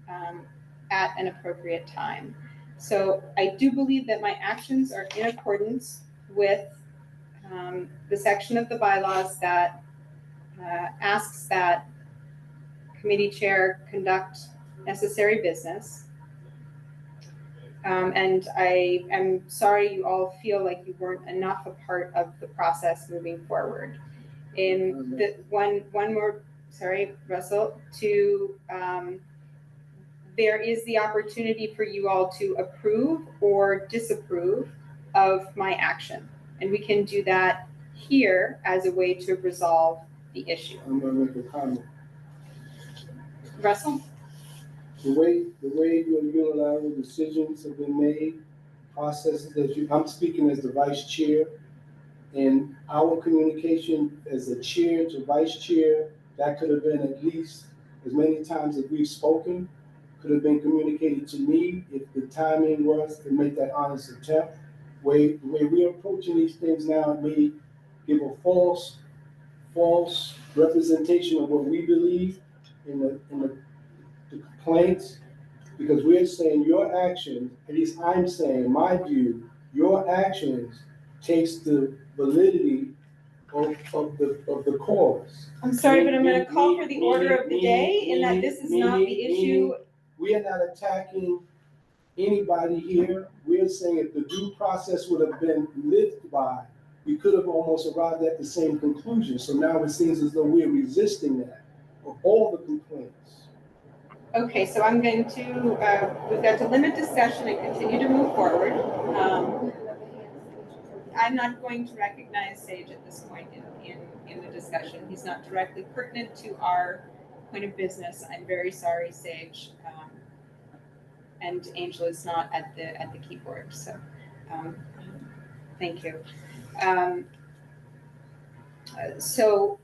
at an appropriate time. So I do believe that my actions are in accordance with the section of the bylaws that asks that committee chair conduct necessary business. And I am sorry you all feel like you weren't enough a part of the process moving forward. In the one more, sorry, Russell, there is the opportunity for you all to approve or disapprove of my action. And we can do that here as a way to resolve the issue. I'm gonna make a comment. Russell? The way your unilateral decisions have been made, processes that I'm speaking as the vice chair, and our communication as the chair to vice chair, that could have been at least as many times as we've spoken, could have been communicated to me if the timing was to make that honest attempt. The way we're approaching these things now, it may give a false representation of what we believe in the complaints, because we're saying your actions, at least I'm saying, in my view, your actions takes the validity of the cause. I'm sorry, but I'm going to call for the order of the day, and that this is not the issue. We are not attacking anybody here. We're saying if the due process would have been lived by, we could have almost arrived at the same conclusion. So now it seems as though we're resisting that of all the complaints. Okay, so I'm going to, we've got to limit discussion and continue to move forward. I'm not going to recognize Sage at this point in the discussion. He's not directly pertinent to our point of business. I'm very sorry, Sage. And Angela is not at the keyboard, so thank you. So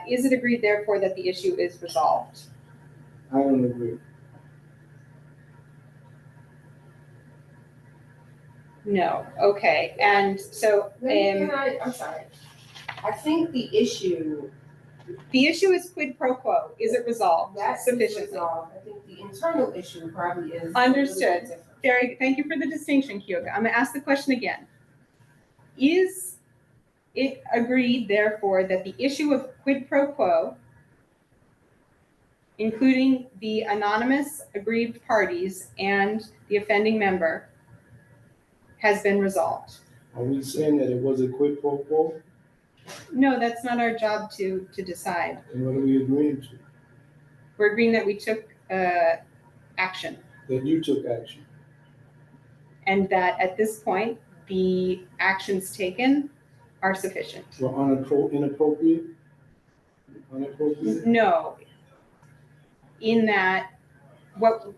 is it agreed therefore that the issue is resolved? I don't agree. No, okay, and so, I'm sorry. I think the issue, the issue is quid pro quo, is it resolved that's sufficiently? resolved. I think the internal issue probably is. Understood. Thank you for the distinction, Kyoka. I'm gonna ask the question again. Is it agreed, therefore, that the issue of quid pro quo, including the anonymous aggrieved parties and the offending member, has been resolved? Are we saying that it was a quid pro quo? No, that's not our job to decide. And what are we agreeing to? We're agreeing that we took action, That you took action. and that at this point, the actions taken are sufficient. Were inappropriate? Inappropriate? No, in that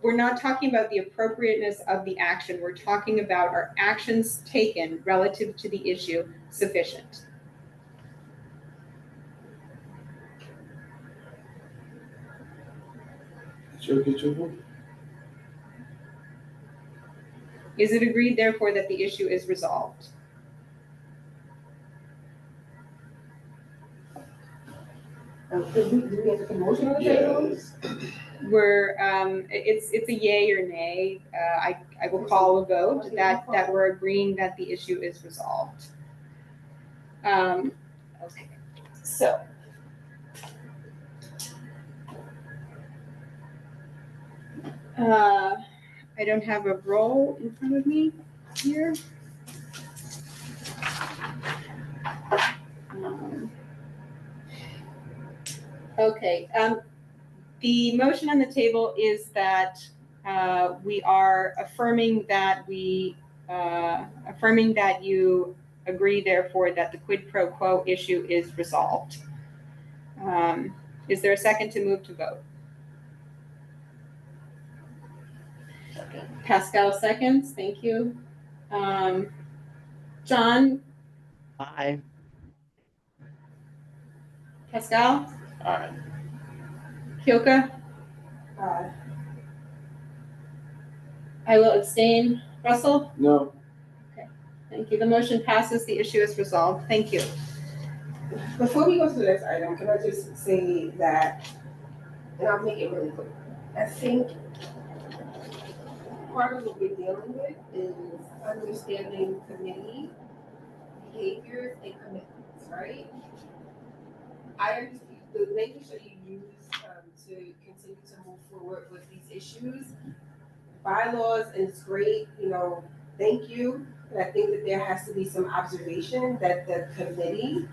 we're not talking about the appropriateness of the action. We're talking about our actions taken relative to the issue sufficient. Sure, get your vote. Is it agreed, therefore, that the issue is resolved? Do we have to put a motion on the table? Yes. We're it's a yay or nay. I will call a vote that we're agreeing that the issue is resolved. Okay, so I don't have a roll in front of me here. Okay, the motion on the table is that we are affirming that you agree, therefore, that the quid pro quo issue is resolved. Is there a second to move to vote? Okay. Pascal seconds, thank you. John? Aye. Pascal? Aye. Kyoka? I will abstain. Russell? No. Thank you. The motion passes. The issue is resolved. Thank you. Before we go to the next item, can I just say that, and I'll make it really quick. I think part of what we're dealing with is understanding committee behaviors and commitments, right? I understand the language that you use to continue to move forward with these issues, bylaws, and it's great, thank you. But I think that there has to be some observation that the committee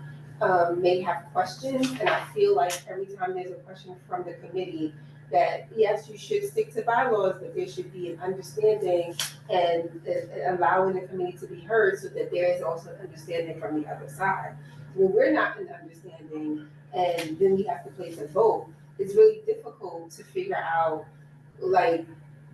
may have questions, and I feel like every time there's a question from the committee, that yes, you should stick to bylaws, but there should be an understanding and allowing the committee to be heard so that there is also understanding from the other side. When we're not in understanding and then we have to place a vote, it's really difficult to figure out, like,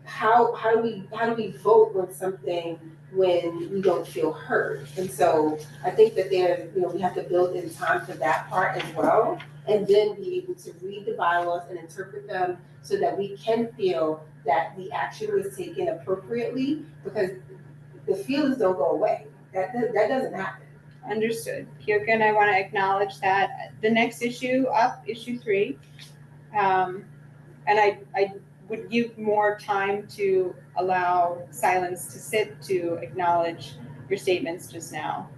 how do we vote on something when we don't feel heard? And so I think that we have to build in time for that part as well, and then be able to read the bylaws and interpret them so that we can feel that the action was taken appropriately, because the feelings don't go away. That doesn't happen. Understood. Kyoka, and I want to acknowledge that the next issue up, issue 3, and I would give more time to allow silence to sit to acknowledge your statements just now.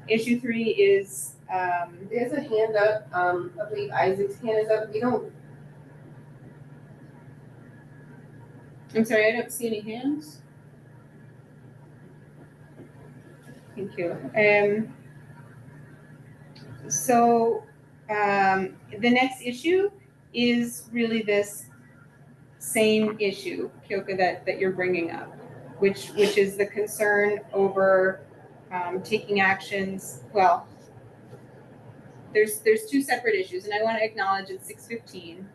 Issue 3 is There's a hand up. I believe Isaac's hand is up. I'm sorry, I don't see any hands. Thank you. The next issue is really this same issue, Kyoka, that you're bringing up, which is the concern over taking actions. Well, there's 2 separate issues, and I want to acknowledge it's 6:15,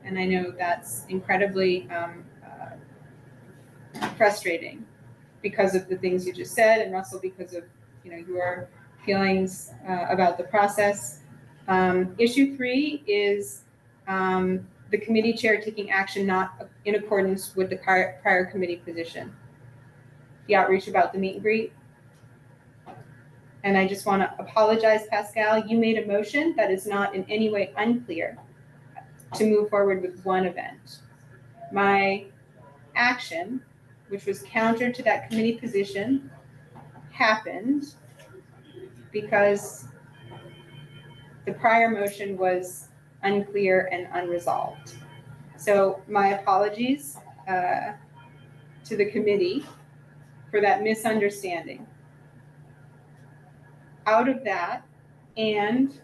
and I know that's incredibly frustrating because of the things you just said, and Russell, because of your feelings about the process. Issue 3 is the committee chair taking action not in accordance with the prior committee position. the outreach about the meet and greet. And I just want to apologize, Pascal. You made a motion that is not in any way unclear to move forward with one event. My action, which was counter to that committee position, happened because the prior motion was unclear and unresolved. So my apologies to the committee for that misunderstanding. Out of that, and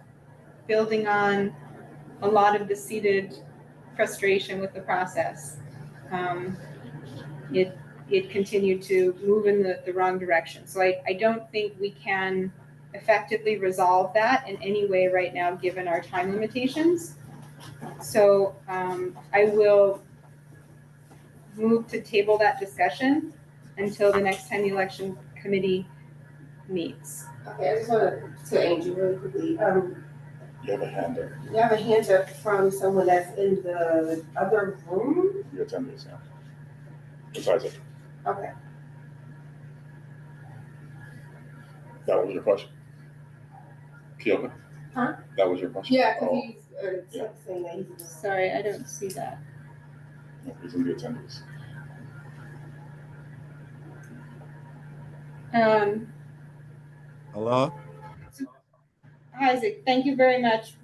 building on a lot of the seated frustration with the process, it continued to move in the wrong direction. So I don't think we can effectively resolve that in any way right now, given our time limitations. So I will move to table that discussion until the next time the election committee meets. Okay, I just wanted to Angie really quickly. You have a hand up. You have a hand up from someone that's in the other room? Your attendees, yeah. Besides it. Okay. That was your question? Keoka? Huh? That was your question? Yeah, because Oh, he's yeah. saying that he's. Sorry, I don't see that. No, he's in the attendees. Hello? Isaac, thank you very much.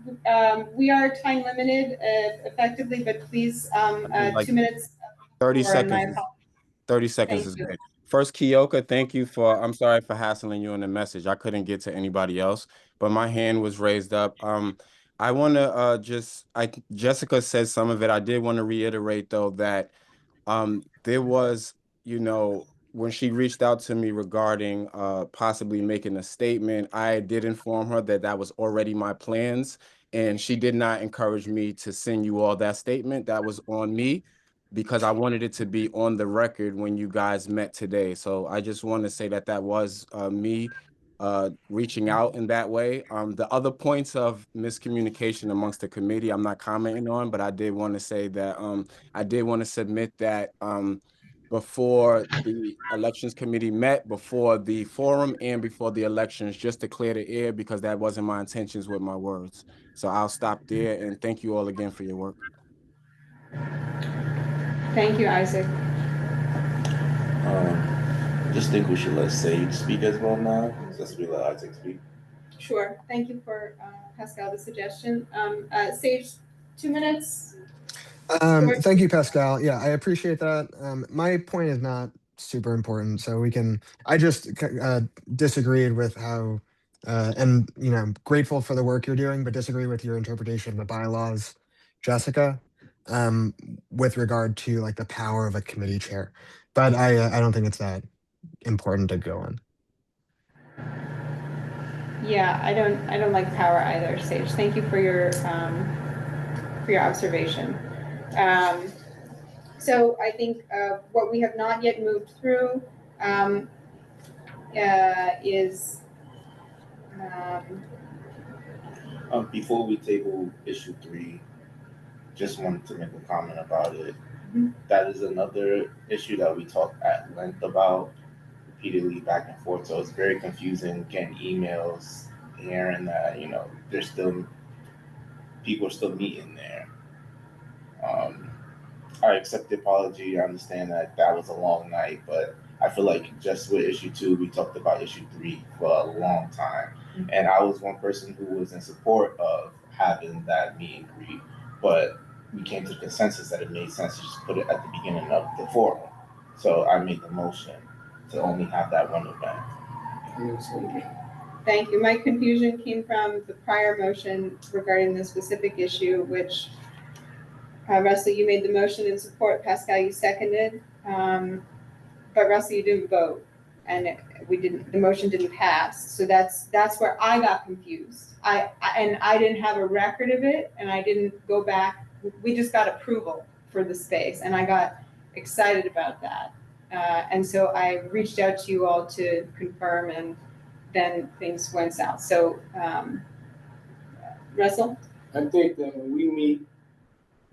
We are time limited effectively, but please, Like 2 minutes. 30 before, and my seconds. apologies. 30 seconds Thank is you. good. First, Keoka, thank you for, I'm sorry for hassling you in the message. I couldn't get to anybody else, but my hand was raised up. I want to Jessica said some of it. I did want to reiterate though that there was, when she reached out to me regarding possibly making a statement, I did inform her that that was already my plans, and she did not encourage me to send you all that statement. That was on me because I wanted it to be on the record when you guys met today. So I just want to say that that was me reaching out in that way. The other points of miscommunication amongst the committee, I'm not commenting on, but I did want to say that I did want to submit that before the elections committee met, before the forum, and before the elections, just to clear the air, because that wasn't my intentions with my words. So I'll stop there, and thank you all again for your work. Thank you, Isaac. Just think we should let Sage speak as well now, since we let Isaac speak. Sure. Thank you for Pascal, the suggestion. Sage, 2 minutes. Thank you, Pascal. Yeah, I appreciate that. My point is not super important, so I just disagreed with how, and grateful for the work you're doing, but disagree with your interpretation of the bylaws, Jessica, with regard to like the power of a committee chair. But I don't think it's that important to go on. Yeah, I don't like power either, Sage. Thank you for your observation. So I think what we have not yet moved through is Before we table issue 3, just wanted to make a comment about it. Mhm. That is another issue that we talked at length about repeatedly back and forth. So it's very confusing getting emails hearing that, there's still people are still meeting there. I accept the apology. I understand that that was a long night, but I feel like just with issue 2, we talked about issue 3 for a long time. Mm-hmm. And I was one person who was in support of having that meet and greet, but we came to the consensus that it made sense to just put it at the beginning of the forum. So I made the motion to only have that one event. Thank you. My confusion came from the prior motion regarding the specific issue, which Russell, you made the motion in support. Pascal, you seconded, but Russell, you didn't vote, and the motion didn't pass. So that's where I got confused. I didn't have a record of it, and I didn't go back. We just got approval for the space, and I got excited about that. And so I reached out to you all to confirm, and then things went south. So, Russell? I think that when we meet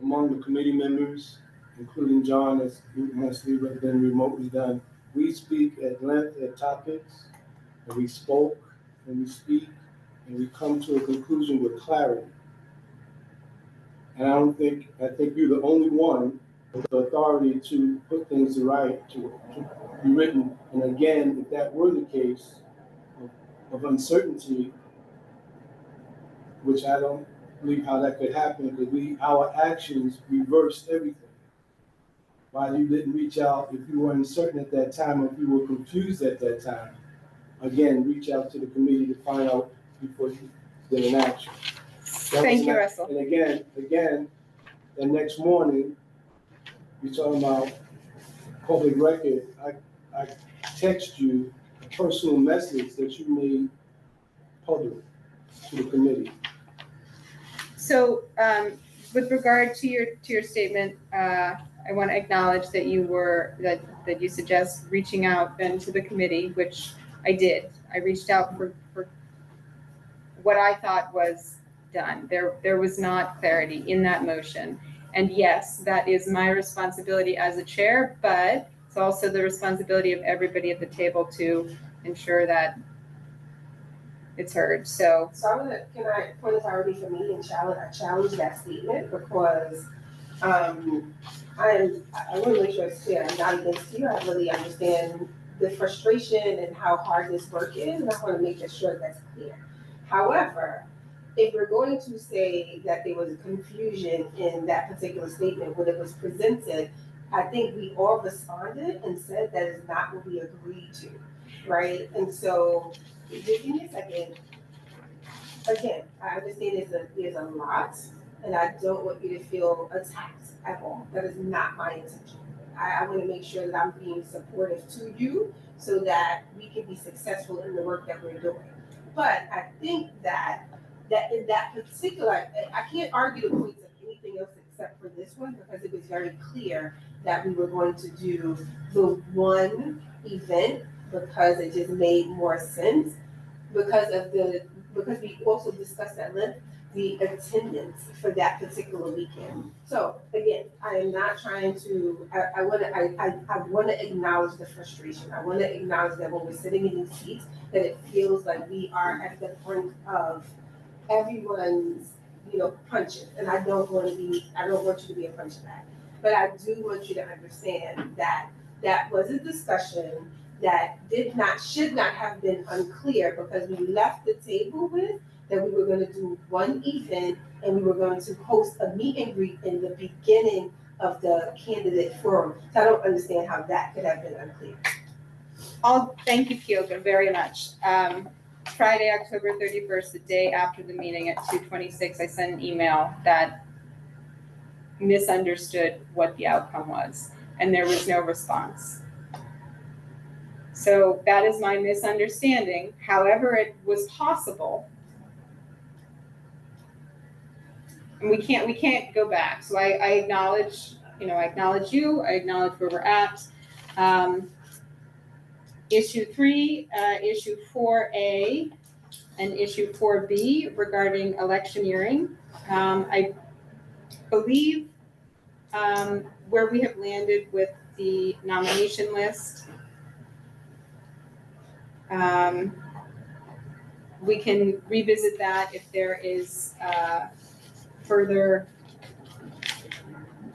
among the committee members, including John, as mostly been remotely done, we speak at length at topics, and we spoke, and we speak, and we come to a conclusion with clarity. And I think you're the only one with the authority to put things right, to be written. And again, if that were the case of uncertainty, which I don't believe how that could happen, because our actions reversed everything. Why you didn't reach out if you were uncertain at that time, or if you were confused at that time. Again, reach out to the committee to find out before you did an action. Thank you, Russell. And again, the next morning, you're talking about public record. I text you a personal message that you made public to the committee. So, with regard to your statement, I want to acknowledge that you suggest reaching out then to the committee, which I did. I reached out for what I thought was done. There was not clarity in that motion. And yes, that is my responsibility as a chair, but it's also the responsibility of everybody at the table to ensure that it's heard. So Can I point authority for me and challenge that statement, because I want to make sure it's clear. I'm not against you. I really understand the frustration and how hard this work is, and I want to make sure that's clear. However, if we're going to say that there was a confusion in that particular statement when it was presented, I think we all responded and said that is not what we agreed to, right? And so, just give me a second. Again, I understand there's a lot, and I don't want you to feel attacked at all. That is not my intention. I want to make sure that I'm being supportive to you so that we can be successful in the work that we're doing. But I think that in that particular, I can't argue the points of anything else except for this one, because it was very clear that we were going to do the one event because it just made more sense because we also discussed at length the attendance for that particular weekend. So again, I am not trying to, I want to acknowledge the frustration. I want to acknowledge that when we're sitting in these seats, that it feels like we are at the brink of everyone's, punches. And I don't want you to be a punch bag. But I do want you to understand that that was a discussion that should not have been unclear, because we left the table with that we were going to do one event and we were going to host a meet and greet in the beginning of the candidate forum. So I don't understand how that could have been unclear. Thank you, Kyoka, very much. Friday, October 31st, the day after the meeting at 2:26, I sent an email that misunderstood what the outcome was, and there was no response. So that is my misunderstanding. However, it was possible, and we can't go back. So I acknowledge, I acknowledge you. I acknowledge where we're at. Issue 3, issue 4A, and issue 4B regarding electioneering. I believe where we have landed with the nomination list, we can revisit that if there is further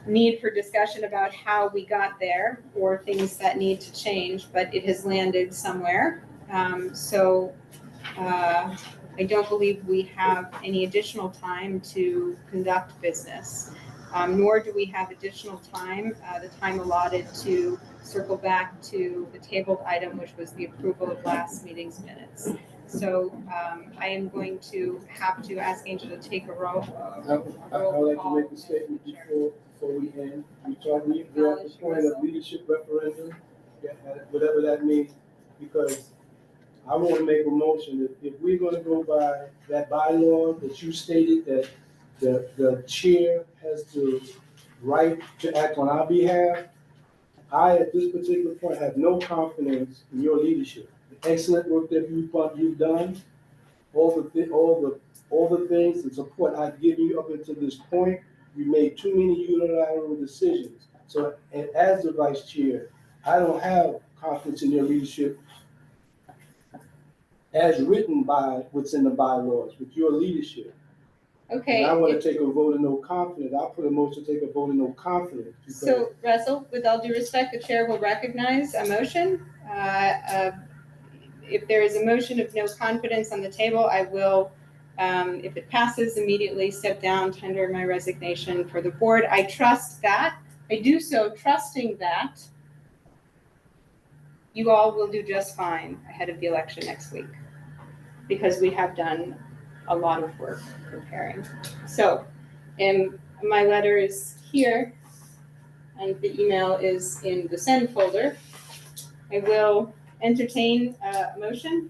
need for discussion about how we got there or things that need to change, but it has landed somewhere. I don't believe we have any additional time to conduct business, nor do we have additional time, the time allotted to circle back to the tabled item, which was the approval of last meeting's minutes. So I am going to have to ask Angel to take a roll. I would like to make a statement before we end. We're at the point of leadership referendum, whatever that means, because I want to make a motion that if we're going to go by that bylaw that you stated, that the chair has the right to act on our behalf, I, at this particular point, have no confidence in your leadership. The excellent work that you've done, all the things, the support I've given you up until this point, you made too many unilateral decisions. So, and as the vice chair, I don't have confidence in their leadership as written by what's in the bylaws with your leadership. Okay. And I want to take a vote of no confidence. I'll put a motion to take a vote of no confidence. So Russell, with all due respect, the chair will recognize a motion. If there is a motion of no confidence on the table, I will, if it passes, immediately step down, tender my resignation for the board. I trust that. I do so trusting that you all will do just fine ahead of the election next week, because we have done a lot of work preparing. So, and my letter is here, and the email is in the send folder. I will entertain a motion.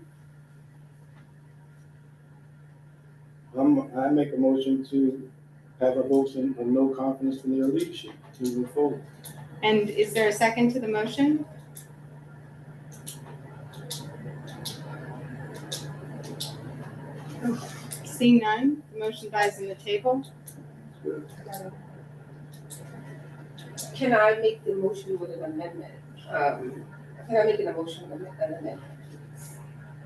I make a motion to have a motion of no confidence in their leadership moving forward. And is there a second to the motion? Seeing none, the motion dies on the table. Can I make the motion with an amendment? Can I make an emotion with an amendment?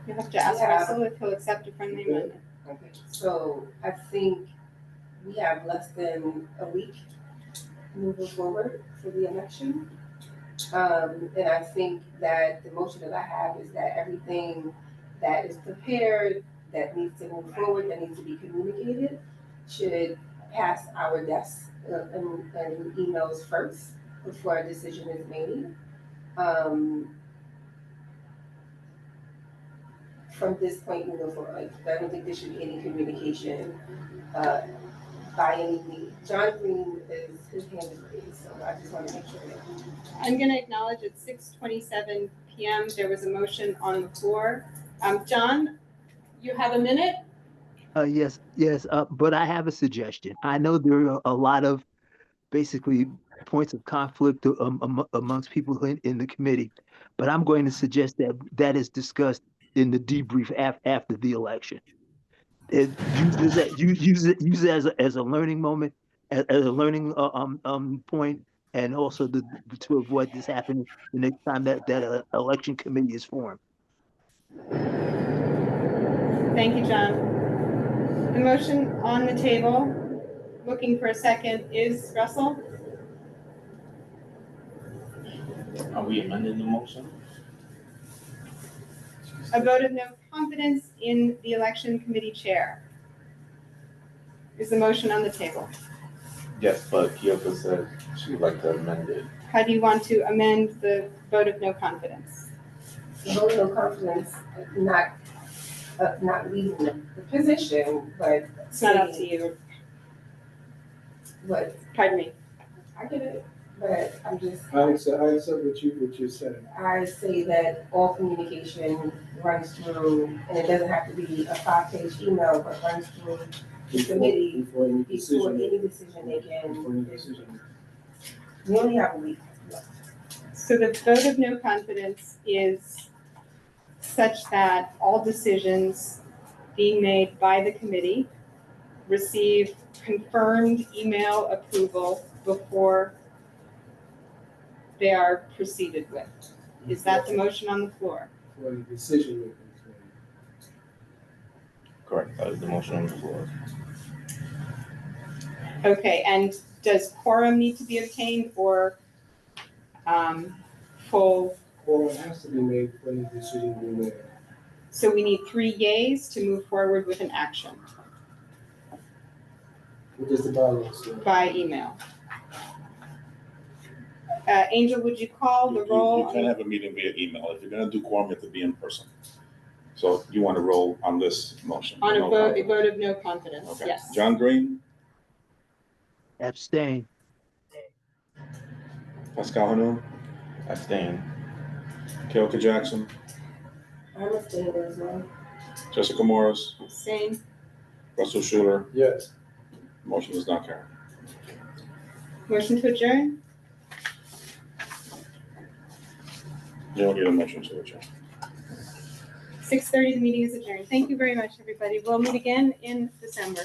You have to ask Yeah. Russell if he'll accept a friendly amendment. Okay, so I think we have less than a week moving forward for the election. And I think that the motion that I have is that everything that is prepared, that needs to move forward, that needs to be communicated, should pass our desks and emails first before a decision is made. From this point moving forward, I don't think there should be any communication by any means. John Green his hand is raised, so I just want to make sure that. I'm going to acknowledge at 6:27 p.m. there was a motion on the floor. John, you have a minute? Yes, but I have a suggestion. I know there are a lot of basically points of conflict amongst people in the committee, but I'm going to suggest that that is discussed in the debrief after the election. Use it as a learning moment, as a learning point, and also to avoid this happening the next time that election committee is formed. Thank you, John. The motion on the table, looking for a second, is Russell. Are we amending the motion? A vote of no confidence in the election committee chair is the motion on the table. Yes, but Kyoko said she would like to amend it. How do you want to amend the vote of no confidence? Vote of no confidence, not leaving the position, but. It's not up to you. But Pardon me. I get it, but I'm just. I accept what you're saying. I say that all communication runs through, and it doesn't have to be a 5-page email, but runs through the committee Before any before decision. any decision Before any making. decision. We only have a week. So the vote of no confidence is such that all decisions being made by the committee receive confirmed email approval before they are proceeded with. Is that the motion on the floor? For any decision making. Correct, that is the motion on the floor. Okay, and does quorum need to be obtained or full? Quorum has to be made for any decision to be made. So we need 3 yeas to move forward with an action What does the bylaw say? by email. Angel, would you call the You roll? can't have a meeting via email. If you're gonna do quorum, you have to be in person. So you want to roll on this motion? On No a vote confidence. of no confidence, Okay. yes. John Green, Abstain. Pascal Hanum, Abstain. Kyoko Jackson, I'm a standing as well. Jessica Morris, Abstain. Russell Schuler. Yes. Motion is not carried. Motion to adjourn? You don't need a motion to adjourn. 6:30, the meeting is adjourned. Thank you very much, everybody. We'll meet again in December.